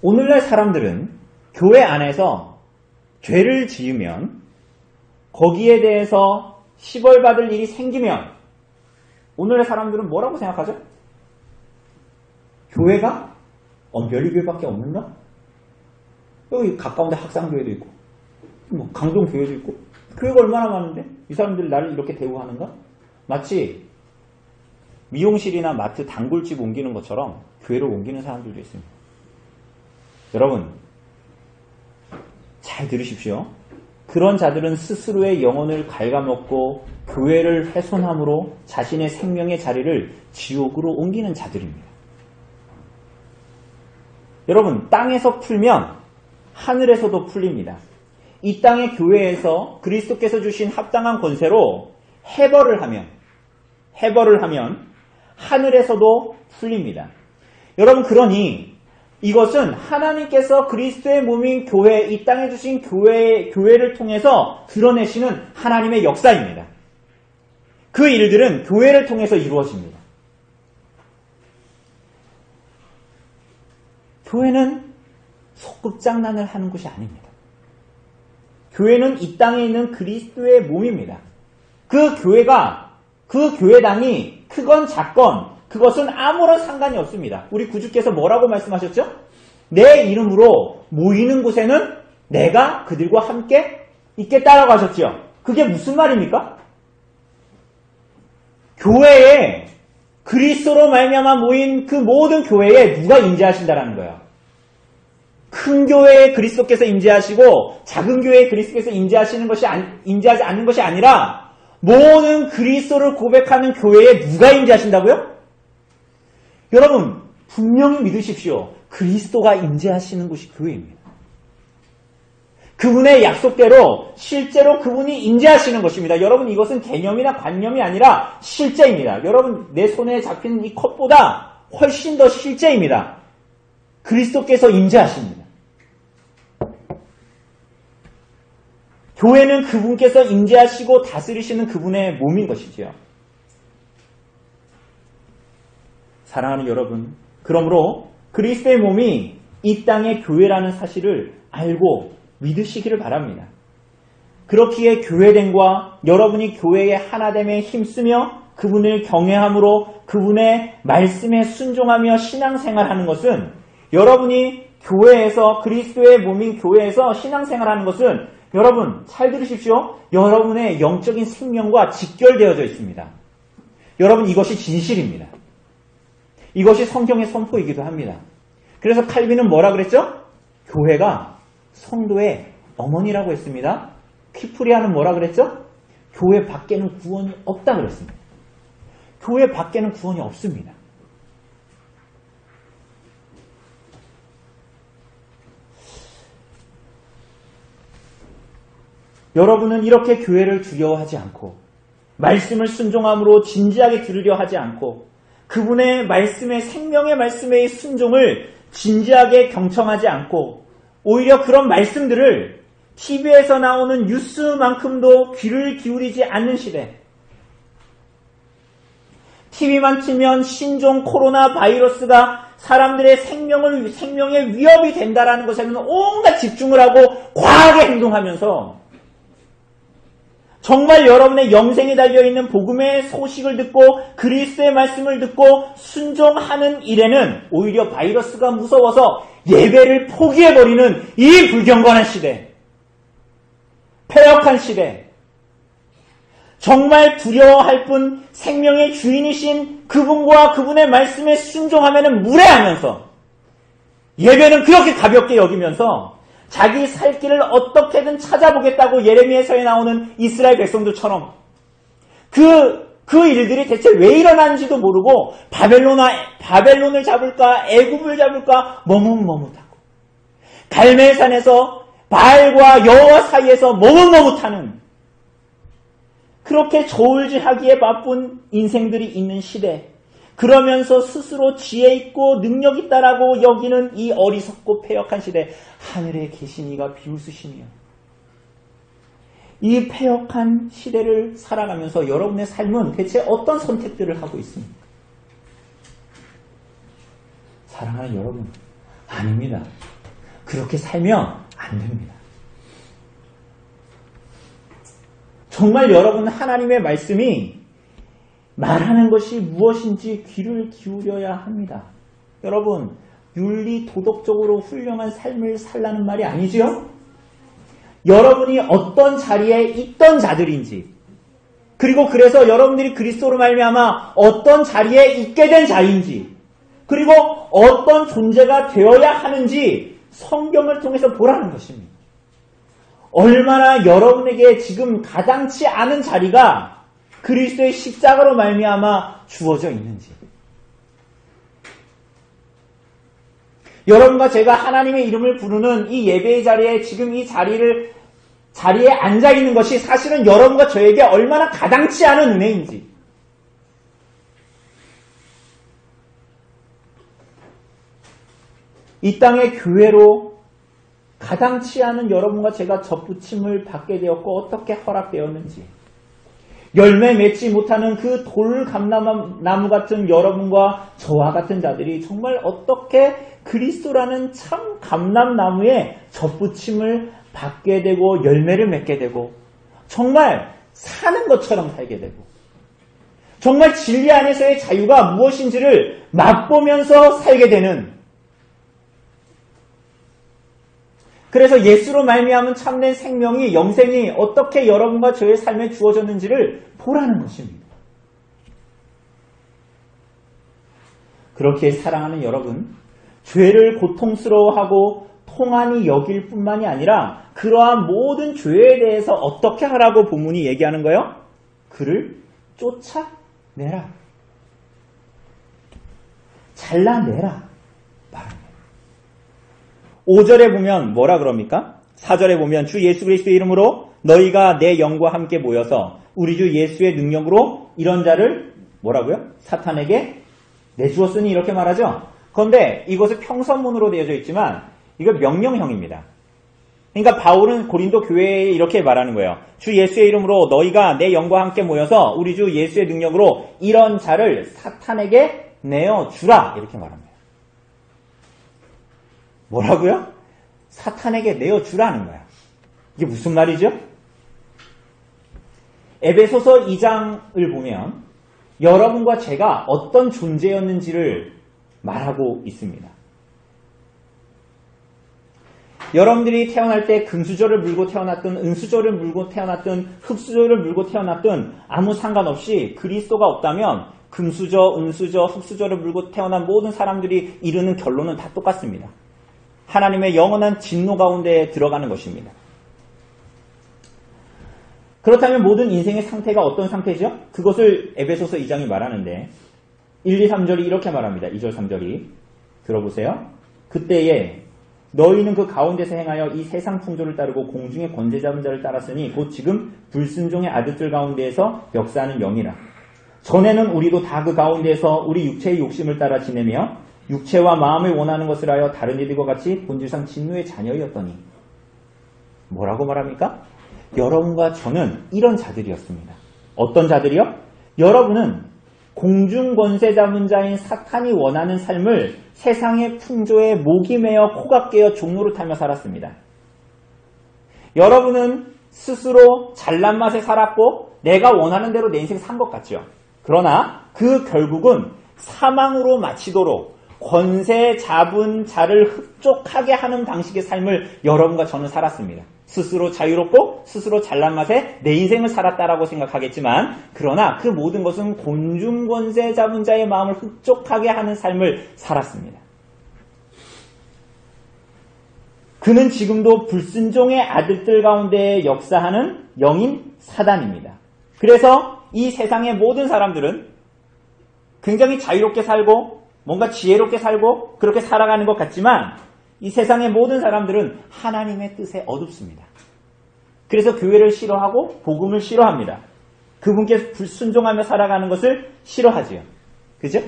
오늘날 사람들은 교회 안에서 죄를 지으면 거기에 대해서 시벌받을 일이 생기면 오늘날 사람들은 뭐라고 생각하죠? 교회가 별리교회밖에 없는가? 여기 가까운데 학상교회도 있고 강동교회도 있고 교회가 얼마나 많은데 이 사람들이 나를 이렇게 대우하는가? 마치 미용실이나 마트, 단골집 옮기는 것처럼 교회를 옮기는 사람들도 있습니다. 여러분, 잘 들으십시오. 그런 자들은 스스로의 영혼을 갉아먹고 교회를 훼손함으로 자신의 생명의 자리를 지옥으로 옮기는 자들입니다. 여러분, 땅에서 풀면 하늘에서도 풀립니다. 이 땅의 교회에서 그리스도께서 주신 합당한 권세로 해벌을 하면 하늘에서도 풀립니다. 여러분, 그러니 이것은 하나님께서 그리스도의 몸인 교회, 이 땅에 주신 교회를 통해서 드러내시는 하나님의 역사입니다. 그 일들은 교회를 통해서 이루어집니다. 교회는 소꿉장난을 하는 곳이 아닙니다. 교회는 이 땅에 있는 그리스도의 몸입니다. 그 교회가, 그 교회당이 크건 작건 그것은 아무런 상관이 없습니다. 우리 구주께서 뭐라고 말씀하셨죠? 내 이름으로 모이는 곳에는 내가 그들과 함께 있겠다라고 하셨죠. 그게 무슨 말입니까? 교회에 그리스도로 말미암아 모인 그 모든 교회에 누가 임재하신다라는 거예요. 큰 교회에 그리스도께서 임재하시고 작은 교회에 그리스도께서 임재하지 않는 것이 아니라 모든 그리스도를 고백하는 교회에 누가 임재하신다고요? 여러분, 분명히 믿으십시오. 그리스도가 임재하시는 곳이 교회입니다. 그분의 약속대로 실제로 그분이 임재하시는 것입니다. 여러분, 이것은 개념이나 관념이 아니라 실제입니다. 여러분, 내 손에 잡히는 이 컵보다 훨씬 더 실제입니다. 그리스도께서 임재하십니다. 교회는 그분께서 임재하시고 다스리시는 그분의 몸인 것이지요. 사랑하는 여러분, 그러므로 그리스도의 몸이 이 땅의 교회라는 사실을 알고 믿으시기를 바랍니다. 그렇기에 교회됨과 여러분이 교회의 하나됨에 힘쓰며 그분을 경외함으로 그분의 말씀에 순종하며 신앙생활하는 것은, 여러분이 교회에서, 그리스도의 몸인 교회에서 신앙생활하는 것은, 여러분 잘 들으십시오. 여러분의 영적인 생명과 직결되어져 있습니다. 여러분, 이것이 진실입니다. 이것이 성경의 선포이기도 합니다. 그래서 칼빈은 뭐라 그랬죠? 교회가 성도의 어머니라고 했습니다. 퀴프리아는 뭐라 그랬죠? 교회 밖에는 구원이 없다 그랬습니다. 교회 밖에는 구원이 없습니다. 여러분은 이렇게 교회를 두려워하지 않고 말씀을 순종함으로 진지하게 들으려 하지 않고 그분의 말씀에, 생명의 말씀의 순종을 진지하게 경청하지 않고 오히려 그런 말씀들을 TV에서 나오는 뉴스만큼도 귀를 기울이지 않는 시대, TV만 틀면 신종 코로나 바이러스가 사람들의 생명의 위협이 된다라는 것에는 온갖 집중을 하고 과하게 행동하면서 정말 여러분의 영생이 달려있는 복음의 소식을 듣고 그리스도의 말씀을 듣고 순종하는 일에는 오히려 바이러스가 무서워서 예배를 포기해버리는 이 불경건한 시대, 패역한 시대, 정말 두려워할 뿐 생명의 주인이신 그분과 그분의 말씀에 순종하면 무례하면서 예배는 그렇게 가볍게 여기면서 자기 살 길을 어떻게든 찾아보겠다고 예레미야서에 나오는 이스라엘 백성들처럼 그 일들이 대체 왜 일어나는지도 모르고 바벨론을 잡을까 애굽을 잡을까 머뭇머뭇하고 갈멜산에서 바알과 여호와 사이에서 머뭇머뭇하는 그렇게 저울질하기에 바쁜 인생들이 있는 시대, 그러면서 스스로 지혜 있고 능력 있다라고 여기는 이 어리석고 패역한 시대, 하늘에 계신 이가 비웃으시며 이 패역한 시대를 살아가면서 여러분의 삶은 대체 어떤 선택들을 하고 있습니까? 사랑하는 여러분, 아닙니다. 그렇게 살면 안 됩니다. 정말 여러분, 하나님의 말씀이 말하는 것이 무엇인지 귀를 기울여야 합니다. 여러분, 윤리 도덕적으로 훌륭한 삶을 살라는 말이 아니죠? 여러분이 어떤 자리에 있던 자들인지, 그리고 그래서 여러분들이 그리스도로 말미암아 어떤 자리에 있게 된 자인지, 그리고 어떤 존재가 되어야 하는지 성경을 통해서 보라는 것입니다. 얼마나 여러분에게 지금 가당치 않은 자리가 그리스도의 십자가로 말미암아 주어져 있는지, 여러분과 제가 하나님의 이름을 부르는 이 예배의 자리에 지금 이 자리에 앉아 있는 것이 사실은 여러분과 저에게 얼마나 가당치 않은 은혜인지, 이 땅의 교회로 가당치 않은 여러분과 제가 접붙임을 받게 되었고 어떻게 허락되었는지, 열매 맺지 못하는 그 돌감나무 같은 여러분과 저와 같은 자들이 정말 어떻게 그리스도라는 참 감람나무에 접붙임을 받게 되고 열매를 맺게 되고 정말 사는 것처럼 살게 되고 정말 진리 안에서의 자유가 무엇인지를 맛보면서 살게 되는, 그래서 예수로 말미암은 참된 생명이, 영생이 어떻게 여러분과 저의 삶에 주어졌는지를 보라는 것입니다. 그렇게 사랑하는 여러분, 죄를 고통스러워하고 통한이 여길 뿐만이 아니라 그러한 모든 죄에 대해서 어떻게 하라고 본문이 얘기하는 거예요? 그를 쫓아내라. 잘라내라. 말합니다. 5절에 보면 뭐라 그럽니까? 4절에 보면 주 예수 그리스도의 이름으로 너희가 내 영과 함께 모여서 우리 주 예수의 능력으로 이런 자를 뭐라고요? 사탄에게 내주었으니 이렇게 말하죠. 그런데 이것은 평서문으로 되어져 있지만 이거 명령형입니다. 그러니까 바울은 고린도 교회에 이렇게 말하는 거예요. 주 예수의 이름으로 너희가 내 영과 함께 모여서 우리 주 예수의 능력으로 이런 자를 사탄에게 내어주라. 이렇게 말합니다. 뭐라고요? 사탄에게 내어주라는 거야. 이게 무슨 말이죠? 에베소서 2장을 보면 여러분과 제가 어떤 존재였는지를 말하고 있습니다. 여러분들이 태어날 때 금수저를 물고 태어났든 은수저를 물고 태어났든 흙수저를 물고 태어났든 아무 상관없이 그리스도가 없다면 금수저, 은수저, 흙수저를 물고 태어난 모든 사람들이 이르는 결론은 다 똑같습니다. 하나님의 영원한 진노 가운데 들어가는 것입니다. 그렇다면 모든 인생의 상태가 어떤 상태죠? 그것을 에베소서 2장이 말하는데 1, 2, 3절이 이렇게 말합니다. 2절, 3절이 들어보세요. 그때에 너희는 그 가운데서 행하여 이 세상 풍조를 따르고 공중의 권세 잡은 자를 따랐으니 곧 지금 불순종의 아들들 가운데에서 역사하는 영이라. 전에는 우리도 다 그 가운데에서 우리 육체의 욕심을 따라 지내며 육체와 마음을 원하는 것을 하여 다른 이들과 같이 본질상 진노의 자녀였더니. 뭐라고 말합니까? 여러분과 저는 이런 자들이었습니다. 어떤 자들이요? 여러분은 공중권세 잡은 자인 사탄이 원하는 삶을 세상의 풍조에 목이 메어 코가 깨어 종로를 타며 살았습니다. 여러분은 스스로 잘난 맛에 살았고 내가 원하는 대로 내 인생 산 것 같죠. 그러나 그 결국은 사망으로 마치도록 권세 잡은 자를 흡족하게 하는 방식의 삶을 여러분과 저는 살았습니다. 스스로 자유롭고 스스로 잘난 맛에 내 인생을 살았다라고 생각하겠지만 그러나 그 모든 것은 곤중권세 잡은 자의 마음을 흡족하게 하는 삶을 살았습니다. 그는 지금도 불순종의 아들들 가운데 역사하는 영인 사단입니다. 그래서 이 세상의 모든 사람들은 굉장히 자유롭게 살고 뭔가 지혜롭게 살고 그렇게 살아가는 것 같지만 이 세상의 모든 사람들은 하나님의 뜻에 어둡습니다. 그래서 교회를 싫어하고 복음을 싫어합니다. 그분께 불순종하며 살아가는 것을 싫어하지요. 그죠?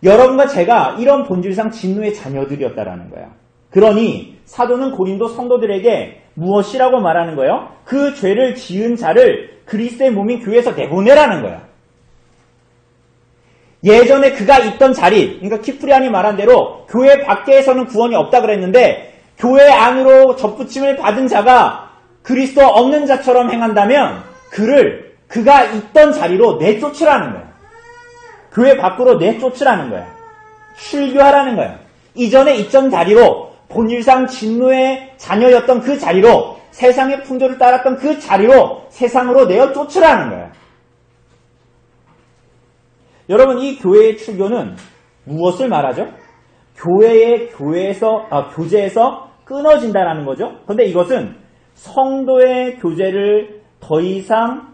여러분과 제가 이런 본질상 진노의 자녀들이었다라는 거예요. 그러니 사도는 고린도 성도들에게 무엇이라고 말하는 거예요? 그 죄를 지은 자를 그리스도의 몸인 교회에서 내보내라는 거예요. 예전에 그가 있던 자리, 그러니까 키프리안이 말한 대로 교회 밖에서는 구원이 없다 그랬는데 교회 안으로 접붙임을 받은 자가 그리스도 없는 자처럼 행한다면 그가 있던 자리로 내쫓으라는 거예요. 교회 밖으로 내쫓으라는 거예요. 출교하라는 거예요. 이전에 있던 자리로 본질상 진노의 자녀였던 그 자리로 세상의 풍조를 따랐던 그 자리로 세상으로 내어 쫓으라는 거예요. 여러분, 이 교회의 출교는 무엇을 말하죠? 교제에서 끊어진다라는 거죠. 그런데 이것은 성도의 교제를 더 이상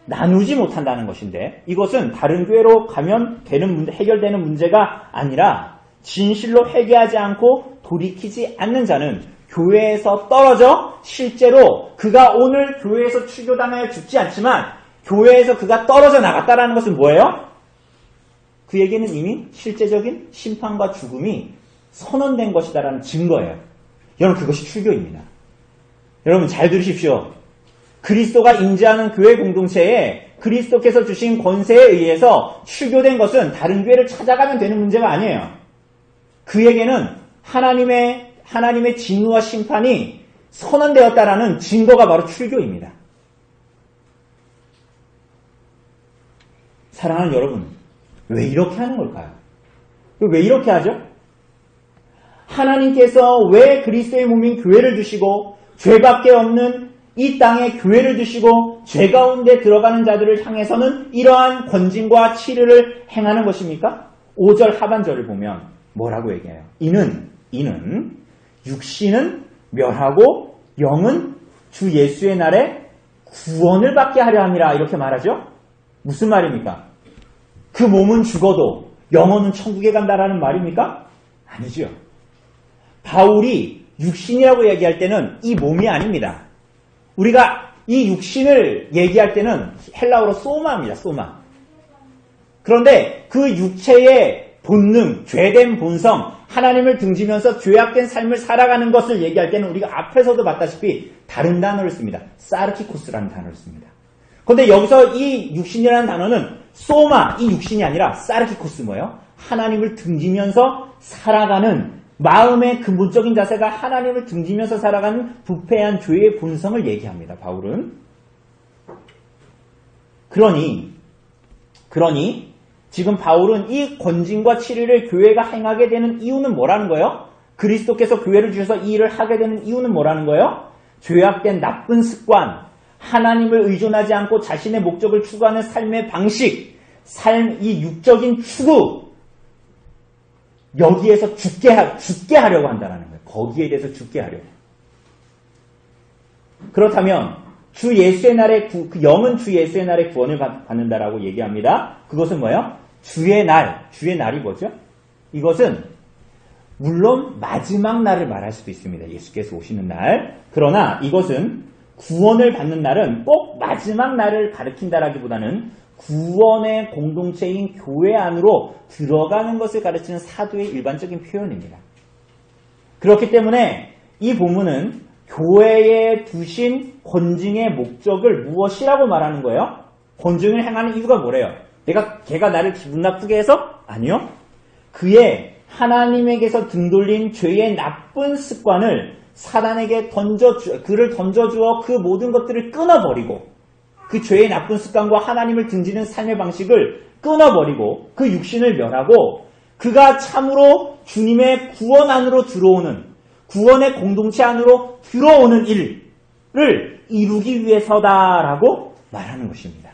나누지 못한다는 것인데 이것은 다른 교회로 가면 해결되는 문제가 아니라 진실로 회개하지 않고 돌이키지 않는 자는 교회에서 떨어져 실제로 그가 오늘 교회에서 출교당하여 죽지 않지만 교회에서 그가 떨어져 나갔다라는 것은 뭐예요? 그에게는 이미 실제적인 심판과 죽음이 선언된 것이다라는 증거예요. 여러분, 그것이 출교입니다. 여러분, 잘 들으십시오. 그리스도가 임재하는 교회 공동체에 그리스도께서 주신 권세에 의해서 출교된 것은 다른 교회를 찾아가면 되는 문제가 아니에요. 그에게는 하나님의 진노와 심판이 선언되었다라는 증거가 바로 출교입니다. 사랑하는 여러분, 왜 이렇게 하는 걸까요? 왜 이렇게 하죠? 하나님께서 왜 그리스도의 몸인 교회를 주시고 죄밖에 없는 이 땅에 교회를 두시고 죄 가운데 들어가는 자들을 향해서는 이러한 권징과 치료를 행하는 것입니까? 5절 하반절을 보면 뭐라고 얘기해요? 이는 육신은 멸하고 영은 주 예수의 날에 구원을 받게 하려 함이라 이렇게 말하죠? 무슨 말입니까? 그 몸은 죽어도 영혼은 천국에 간다라는 말입니까? 아니죠. 바울이 육신이라고 얘기할 때는 이 몸이 아닙니다. 우리가 이 육신을 얘기할 때는 헬라어로 소마입니다. 소마. 그런데 그 육체의 본능, 죄된 본성, 하나님을 등지면서 죄악된 삶을 살아가는 것을 얘기할 때는 우리가 앞에서도 봤다시피 다른 단어를 씁니다. 사르키코스라는 단어를 씁니다. 그런데 여기서 이 육신이라는 단어는 소마, 이 육신이 아니라 사르키코스 뭐예요? 하나님을 등지면서 살아가는 마음의 근본적인 자세가 하나님을 등지면서 살아가는 부패한 죄의 본성을 얘기합니다. 바울은. 그러니 지금 바울은 이 권징과 치료를 교회가 행하게 되는 이유는 뭐라는 거예요? 그리스도께서 교회를 주셔서 이 일을 하게 되는 이유는 뭐라는 거예요? 죄악된 나쁜 습관, 하나님을 의존하지 않고 자신의 목적을 추구하는 삶의 방식, 이 육적인 추구, 여기에서 죽게 하려고 한다는 거예요. 거기에 대해서 죽게 하려고. 그렇다면 주 예수의 날에 그 영은 주 예수의 날에 구원을 받는다라고 얘기합니다. 그것은 뭐예요? 주의 날이 뭐죠? 이것은 물론 마지막 날을 말할 수도 있습니다. 예수께서 오시는 날. 그러나 이것은 구원을 받는 날은 꼭 마지막 날을 가리킨다라기보다는 구원의 공동체인 교회 안으로 들어가는 것을 가르치는 사도의 일반적인 표현입니다. 그렇기 때문에 이 본문은 교회에 두신 권징의 목적을 무엇이라고 말하는 거예요? 권징을 행하는 이유가 뭐래요? 걔가 나를 기분 나쁘게 해서? 아니요. 그의 하나님에게서 등 돌린 죄의 나쁜 습관을 사단에게 그를 던져주어 그 모든 것들을 끊어버리고 그 죄의 나쁜 습관과 하나님을 등지는 삶의 방식을 끊어버리고 그 육신을 멸하고 그가 참으로 주님의 구원 안으로 들어오는 구원의 공동체 안으로 들어오는 일을 이루기 위해서다라고 말하는 것입니다.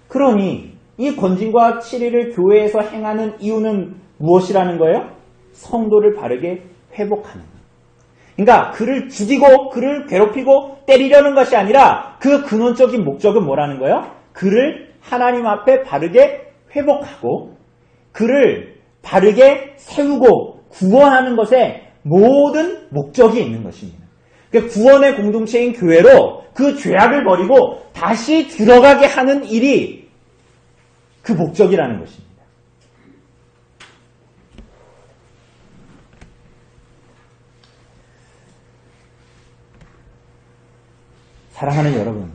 그러니 이 권징과 치리를 교회에서 행하는 이유는 무엇이라는 거예요? 성도를 바르게 회복하는 것. 그러니까 그를 죽이고 그를 괴롭히고 때리려는 것이 아니라 그 근원적인 목적은 뭐라는 거예요? 그를 하나님 앞에 바르게 회복하고 그를 바르게 세우고 구원하는 것에 모든 목적이 있는 것입니다. 그러니까 구원의 공동체인 교회로 그 죄악을 버리고 다시 들어가게 하는 일이 그 목적이라는 것입니다. 사랑하는 여러분,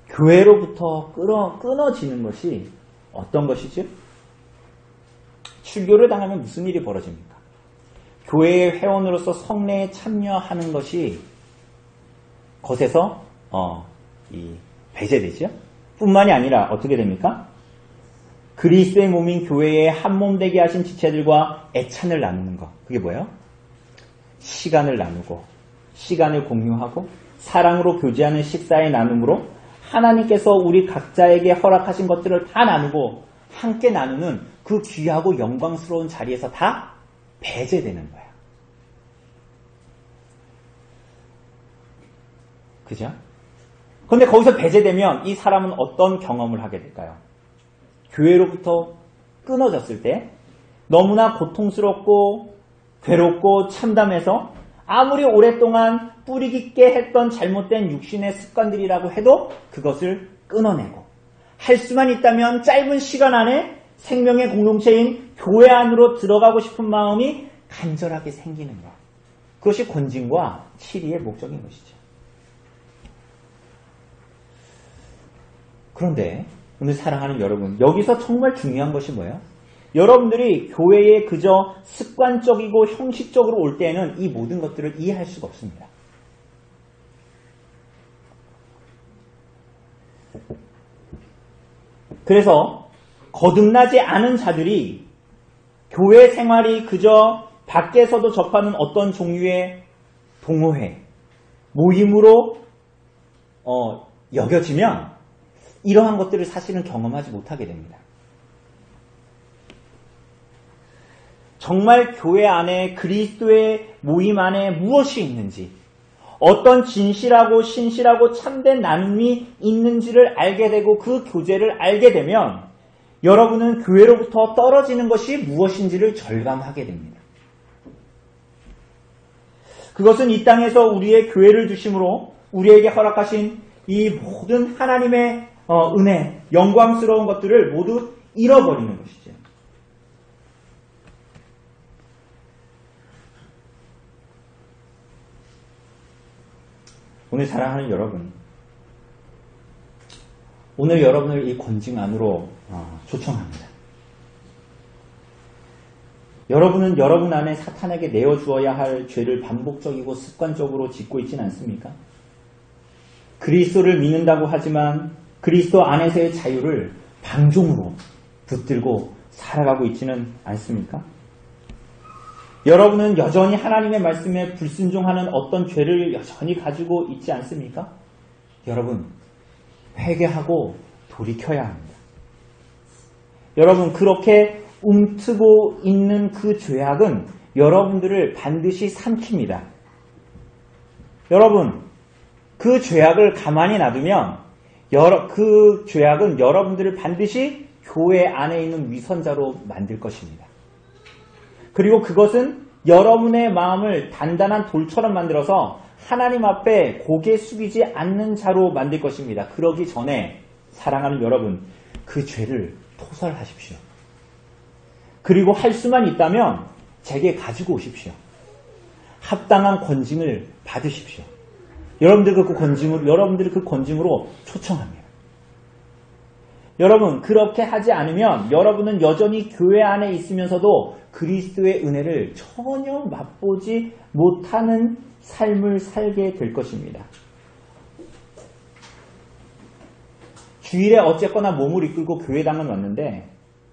교회로부터 끊어지는 것이 어떤 것이죠? 출교를 당하면 무슨 일이 벌어집니까? 교회의 회원으로서 성례에 참여하는 것에서 배제되죠? 뿐만이 아니라 어떻게 됩니까? 그리스도의 몸인 교회에 한몸 되게 하신 지체들과 애찬을 나누는 것. 그게 뭐예요? 시간을 나누고 시간을 공유하고 사랑으로 교제하는 식사의 나눔으로 하나님께서 우리 각자에게 허락하신 것들을 다 나누고 함께 나누는 그 귀하고 영광스러운 자리에서 다 배제되는 거야. 그죠? 그런데 거기서 배제되면 이 사람은 어떤 경험을 하게 될까요? 교회로부터 끊어졌을 때 너무나 고통스럽고 괴롭고 참담해서 아무리 오랫동안 뿌리 깊게 했던 잘못된 육신의 습관들이라고 해도 그것을 끊어내고 할 수만 있다면 짧은 시간 안에 생명의 공동체인 교회 안으로 들어가고 싶은 마음이 간절하게 생기는 것. 그것이 권징과 치리의 목적인 것이죠. 그런데 오늘 사랑하는 여러분, 여기서 정말 중요한 것이 뭐예요? 여러분들이 교회에 그저 습관적이고 형식적으로 올 때에는 이 모든 것들을 이해할 수가 없습니다. 그래서 거듭나지 않은 자들이 교회 생활이 그저 밖에서도 접하는 어떤 종류의 동호회, 모임으로 여겨지면 이러한 것들을 사실은 경험하지 못하게 됩니다. 정말 교회 안에 그리스도의 모임 안에 무엇이 있는지, 어떤 진실하고 신실하고 참된 나눔이 있는지를 알게 되고 그 교제를 알게 되면 여러분은 교회로부터 떨어지는 것이 무엇인지를 절감하게 됩니다. 그것은 이 땅에서 우리의 교회를 주심으로 우리에게 허락하신 이 모든 하나님의 은혜, 영광스러운 것들을 모두 잃어버리는 것이죠. 오늘 사랑하는 여러분, 오늘 여러분을 이 권징 안으로 초청합니다. 여러분은 여러분 안에 사탄에게 내어주어야 할 죄를 반복적이고 습관적으로 짓고 있지는 않습니까? 그리스도를 믿는다고 하지만 그리스도 안에서의 자유를 방종으로 붙들고 살아가고 있지는 않습니까? 여러분은 여전히 하나님의 말씀에 불순종하는 어떤 죄를 여전히 가지고 있지 않습니까? 여러분, 회개하고 돌이켜야 합니다. 여러분, 그렇게 움트고 있는 그 죄악은 여러분들을 반드시 삼킵니다. 여러분, 그 죄악을 가만히 놔두면 그 죄악은 여러분들을 반드시 교회 안에 있는 위선자로 만들 것입니다. 그리고 그것은 여러분의 마음을 단단한 돌처럼 만들어서 하나님 앞에 고개 숙이지 않는 자로 만들 것입니다. 그러기 전에 사랑하는 여러분, 그 죄를 토설하십시오. 그리고 할 수만 있다면 제게 가지고 오십시오. 합당한 권징을 받으십시오. 여러분들이 그 권징으로 초청합니다. 여러분, 그렇게 하지 않으면 여러분은 여전히 교회 안에 있으면서도 그리스도의 은혜를 전혀 맛보지 못하는 삶을 살게 될 것입니다. 주일에 어쨌거나 몸을 이끌고 교회당은 왔는데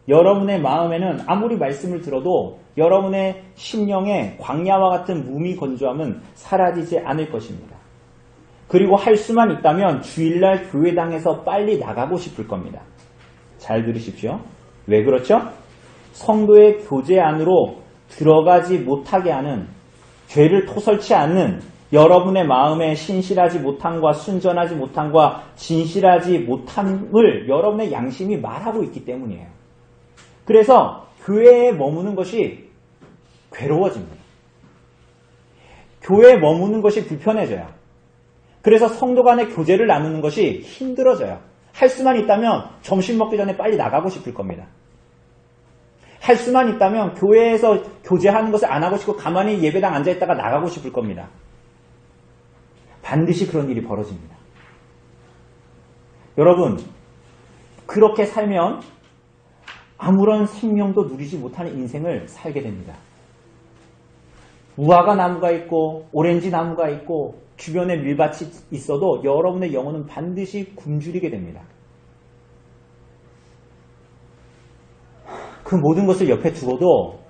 여러분의 마음에는 아무리 말씀을 들어도 여러분의 심령에 광야와 같은 무미건조함은 사라지지 않을 것입니다. 그리고 할 수만 있다면 주일날 교회당에서 빨리 나가고 싶을 겁니다. 잘 들으십시오. 왜 그렇죠? 성도의 교제 안으로 들어가지 못하게 하는, 죄를 토설치 않는 여러분의 마음에 신실하지 못함과 순전하지 못함과 진실하지 못함을 여러분의 양심이 말하고 있기 때문이에요. 그래서 교회에 머무는 것이 괴로워집니다. 교회에 머무는 것이 불편해져요. 그래서 성도 간의 교제를 나누는 것이 힘들어져요. 할 수만 있다면 점심 먹기 전에 빨리 나가고 싶을 겁니다. 할 수만 있다면 교회에서 교제하는 것을 안 하고 싶고 가만히 예배당 앉아있다가 나가고 싶을 겁니다. 반드시 그런 일이 벌어집니다. 여러분, 그렇게 살면 아무런 생명도 누리지 못하는 인생을 살게 됩니다. 무화과 나무가 있고 오렌지 나무가 있고 주변에 밀밭이 있어도 여러분의 영혼은 반드시 굶주리게 됩니다. 그 모든 것을 옆에 두고도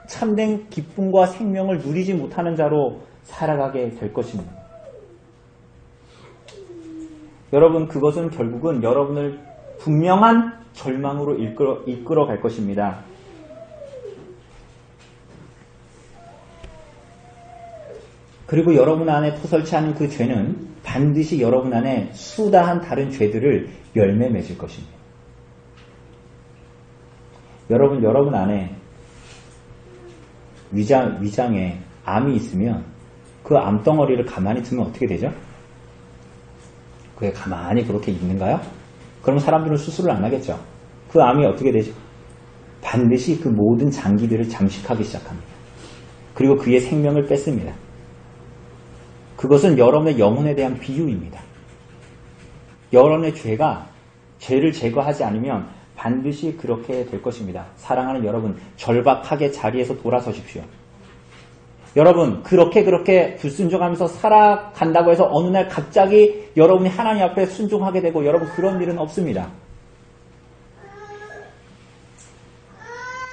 참된 기쁨과 생명을 누리지 못하는 자로 살아가게 될 것입니다. 여러분, 그것은 결국은 여러분을 분명한 절망으로 이끌어 갈 것입니다. 그리고 여러분 안에 토설치 않은 그 죄는 반드시 여러분 안에 수다한 다른 죄들을 열매 맺을 것입니다. 여러분 안에 위장에 암이 있으면 그 암덩어리를 가만히 두면 어떻게 되죠? 그게 가만히 그렇게 있는가요? 그럼 사람들은 수술을 안 하겠죠. 그 암이 어떻게 되죠? 반드시 그 모든 장기들을 잠식하기 시작합니다. 그리고 그의 생명을 뺏습니다. 그것은 여러분의 영혼에 대한 비유입니다. 여러분의 죄를 제거하지 않으면 반드시 그렇게 될 것입니다. 사랑하는 여러분, 절박하게 자리에서 돌아서십시오. 여러분, 그렇게 불순종하면서 살아간다고 해서 어느 날 갑자기 여러분이 하나님 앞에 순종하게 되고 여러분 그런 일은 없습니다.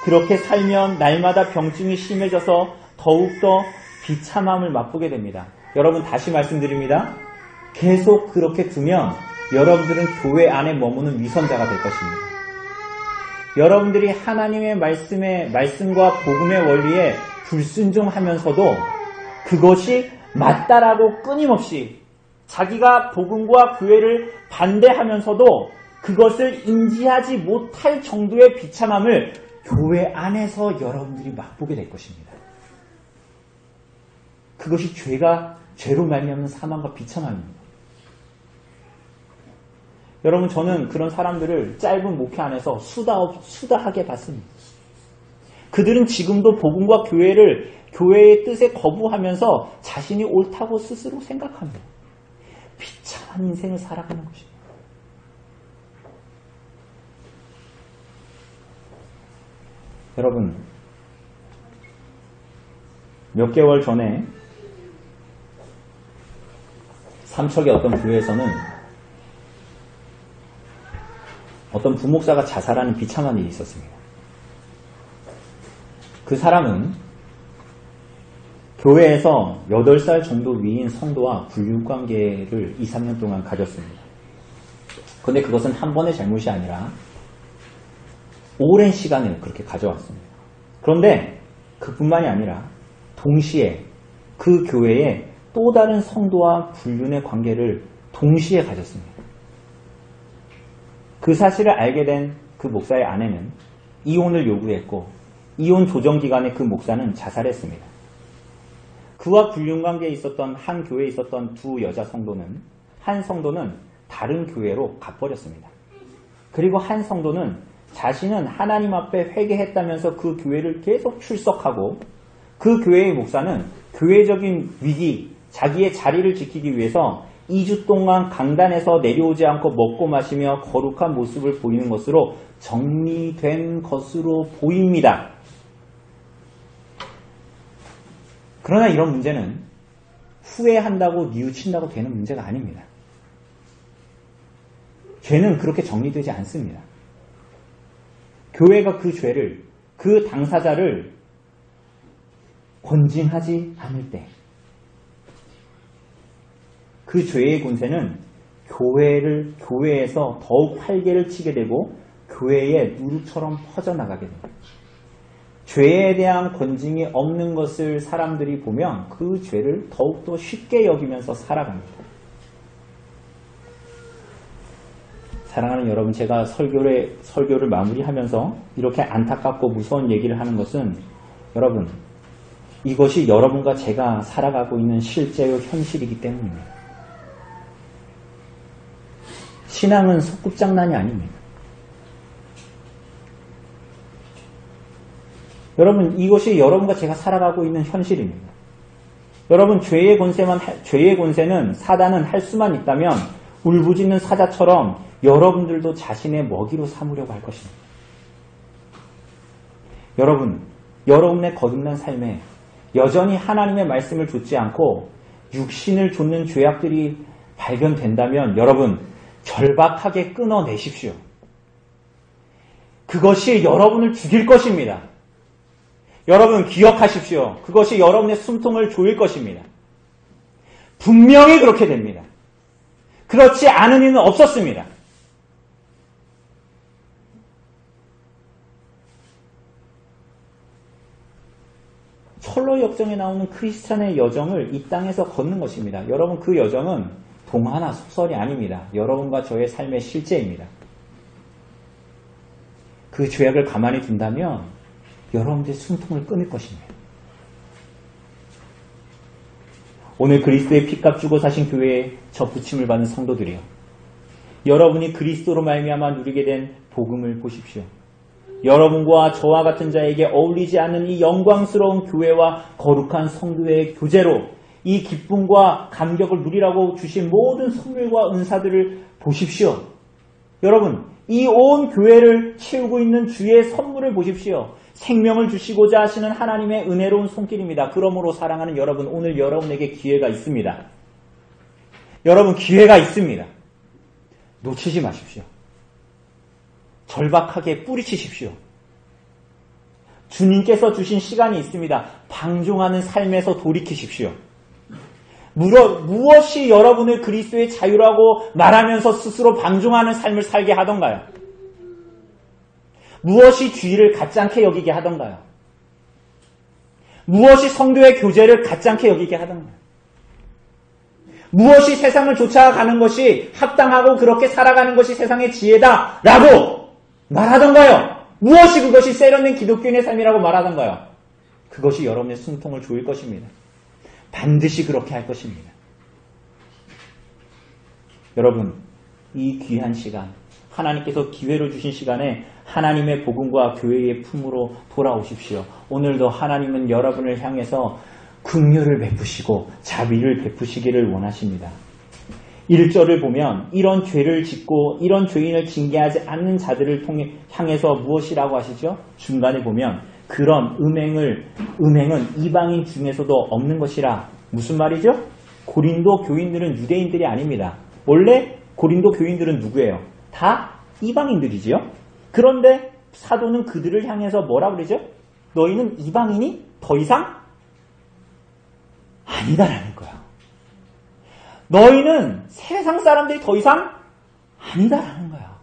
그렇게 살면 날마다 병증이 심해져서 더욱더 비참함을 맛보게 됩니다. 여러분 다시 말씀드립니다. 계속 그렇게 두면 여러분들은 교회 안에 머무는 위선자가 될 것입니다. 여러분들이 하나님의 말씀과 복음의 원리에 불순종하면서도 그것이 맞다라고 끊임없이 자기가 복음과 교회를 반대하면서도 그것을 인지하지 못할 정도의 비참함을 교회 안에서 여러분들이 맛보게 될 것입니다. 그것이 죄로 말미암는 사망과 비참함입니다. 여러분, 저는 그런 사람들을 짧은 목회 안에서 수다하게 봤습니다. 그들은 지금도 복음과 교회의 뜻에 거부하면서 자신이 옳다고 스스로 생각합니다. 비참한 인생을 살아가는 것입니다. 여러분, 몇 개월 전에 삼척의 어떤 교회에서는 어떤 부목사가 자살하는 비참한 일이 있었습니다. 그 사람은 교회에서 8살 정도 위인 성도와 불륜관계를 2, 3년 동안 가졌습니다. 그런데 그것은 한 번의 잘못이 아니라 오랜 시간을 그렇게 가져왔습니다. 그런데 그뿐만이 아니라 동시에 그 교회에 또 다른 성도와 불륜의 관계를 동시에 가졌습니다. 그 사실을 알게 된 그 목사의 아내는 이혼을 요구했고 이혼 조정 기간에 그 목사는 자살했습니다. 그와 불륜관계에 있었던 한 교회에 있었던 두 여자 성도는 한 성도는 다른 교회로 가버렸습니다. 그리고 한 성도는 자신은 하나님 앞에 회개했다면서 그 교회를 계속 출석하고 그 교회의 목사는 교회적인 위기, 자기의 자리를 지키기 위해서 2주 동안 강단에서 내려오지 않고 먹고 마시며 거룩한 모습을 보이는 것으로 정리된 것으로 보입니다. 그러나 이런 문제는 후회한다고 뉘우친다고 되는 문제가 아닙니다. 죄는 그렇게 정리되지 않습니다. 교회가 그 죄를, 그 당사자를 권징하지 않을 때 그 죄의 군세는 교회에서 더욱 활개를 치게 되고 교회에 누룩처럼 퍼져나가게 됩니다. 죄에 대한 권징이 없는 것을 사람들이 보면 그 죄를 더욱더 쉽게 여기면서 살아갑니다. 사랑하는 여러분, 제가 설교를 마무리하면서 이렇게 안타깝고 무서운 얘기를 하는 것은 여러분, 이것이 여러분과 제가 살아가고 있는 실제의 현실이기 때문입니다. 신앙은 소꿉장난이 아닙니다. 여러분, 이것이 여러분과 제가 살아가고 있는 현실입니다. 여러분, 죄의 권세는 사단은 할 수만 있다면 울부짖는 사자처럼 여러분들도 자신의 먹이로 삼으려고 할 것입니다. 여러분의 거듭난 삶에 여전히 하나님의 말씀을 좇지 않고 육신을 좇는 죄악들이 발견된다면 여러분, 절박하게 끊어내십시오. 그것이 여러분을 죽일 것입니다. 여러분 기억하십시오. 그것이 여러분의 숨통을 조일 것입니다. 분명히 그렇게 됩니다. 그렇지 않은 이는 없었습니다. 철로 역정에 나오는 크리스찬의 여정을 이 땅에서 걷는 것입니다. 여러분, 그 여정은 동화나 소설이 아닙니다. 여러분과 저의 삶의 실제입니다. 그 죄악을 가만히 둔다면 여러분들의 숨통을 끊을 것입니다. 오늘 그리스도의 피값 주고 사신 교회에 접붙임을 받은 성도들이요, 여러분이 그리스도로 말미암아 누리게 된 복음을 보십시오. 여러분과 저와 같은 자에게 어울리지 않는 이 영광스러운 교회와 거룩한 성도의 교제로 이 기쁨과 감격을 누리라고 주신 모든 선물과 은사들을 보십시오. 여러분, 이 온 교회를 채우고 있는 주의 선물을 보십시오. 생명을 주시고자 하시는 하나님의 은혜로운 손길입니다. 그러므로 사랑하는 여러분, 오늘 여러분에게 기회가 있습니다. 여러분, 기회가 있습니다. 놓치지 마십시오. 절박하게 뿌리치십시오. 주님께서 주신 시간이 있습니다. 방종하는 삶에서 돌이키십시오. 무엇이 여러분을 그리스도의 자유라고 말하면서 스스로 방종하는 삶을 살게 하던가요? 무엇이 주의를 가짜않게 여기게 하던가요? 무엇이 성도의 교제를 가짜않게 여기게 하던가요? 무엇이 세상을 쫓아가는 것이 합당하고 그렇게 살아가는 것이 세상의 지혜다 라고 말하던가요? 무엇이 그것이 세련된 기독교인의 삶이라고 말하던가요? 그것이 여러분의 숨통을 조일 것입니다. 반드시 그렇게 할 것입니다. 여러분, 이 귀한 시간, 하나님께서 기회를 주신 시간에 하나님의 복음과 교회의 품으로 돌아오십시오. 오늘도 하나님은 여러분을 향해서 긍휼을 베푸시고 자비를 베푸시기를 원하십니다. 1절을 보면 이런 죄를 짓고 이런 죄인을 징계하지 않는 자들을 향해서 무엇이라고 하시죠? 중간에 보면 그런 음행은 이방인 중에서도 없는 것이라. 무슨 말이죠? 고린도 교인들은 유대인들이 아닙니다. 원래 고린도 교인들은 누구예요? 다 이방인들이지요. 그런데 사도는 그들을 향해서 뭐라 그러죠? 너희는 이방인이 더 이상 아니다라는 거야. 너희는 세상 사람들이 더 이상 아니다라는 거야.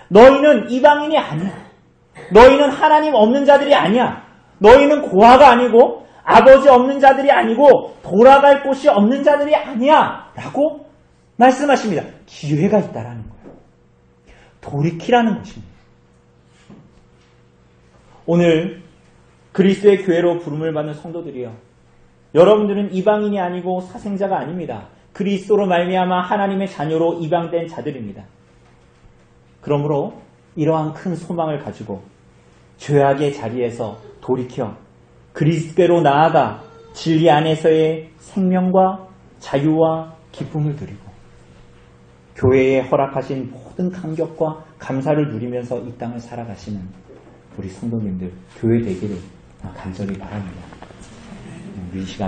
너희는 이방인이 아니야. 너희는 하나님 없는 자들이 아니야. 너희는 고아가 아니고 아버지 없는 자들이 아니고 돌아갈 곳이 없는 자들이 아니야. 라고 말씀하십니다. 기회가 있다라는 거예요. 돌이키라는 것입니다. 오늘 그리스도의 교회로 부름을 받는 성도들이요. 여러분들은 이방인이 아니고 사생자가 아닙니다. 그리스도로 말미암아 하나님의 자녀로 입양된 자들입니다. 그러므로 이러한 큰 소망을 가지고 죄악의 자리에서 돌이켜 그리스도로 나아가 진리 안에서의 생명과 자유와 기쁨을 누리고 교회에 허락하신 모든 감격과 감사를 누리면서 이 땅을 살아가시는 우리 성도님들 교회 되기를 간절히 바랍니다. 우리 시간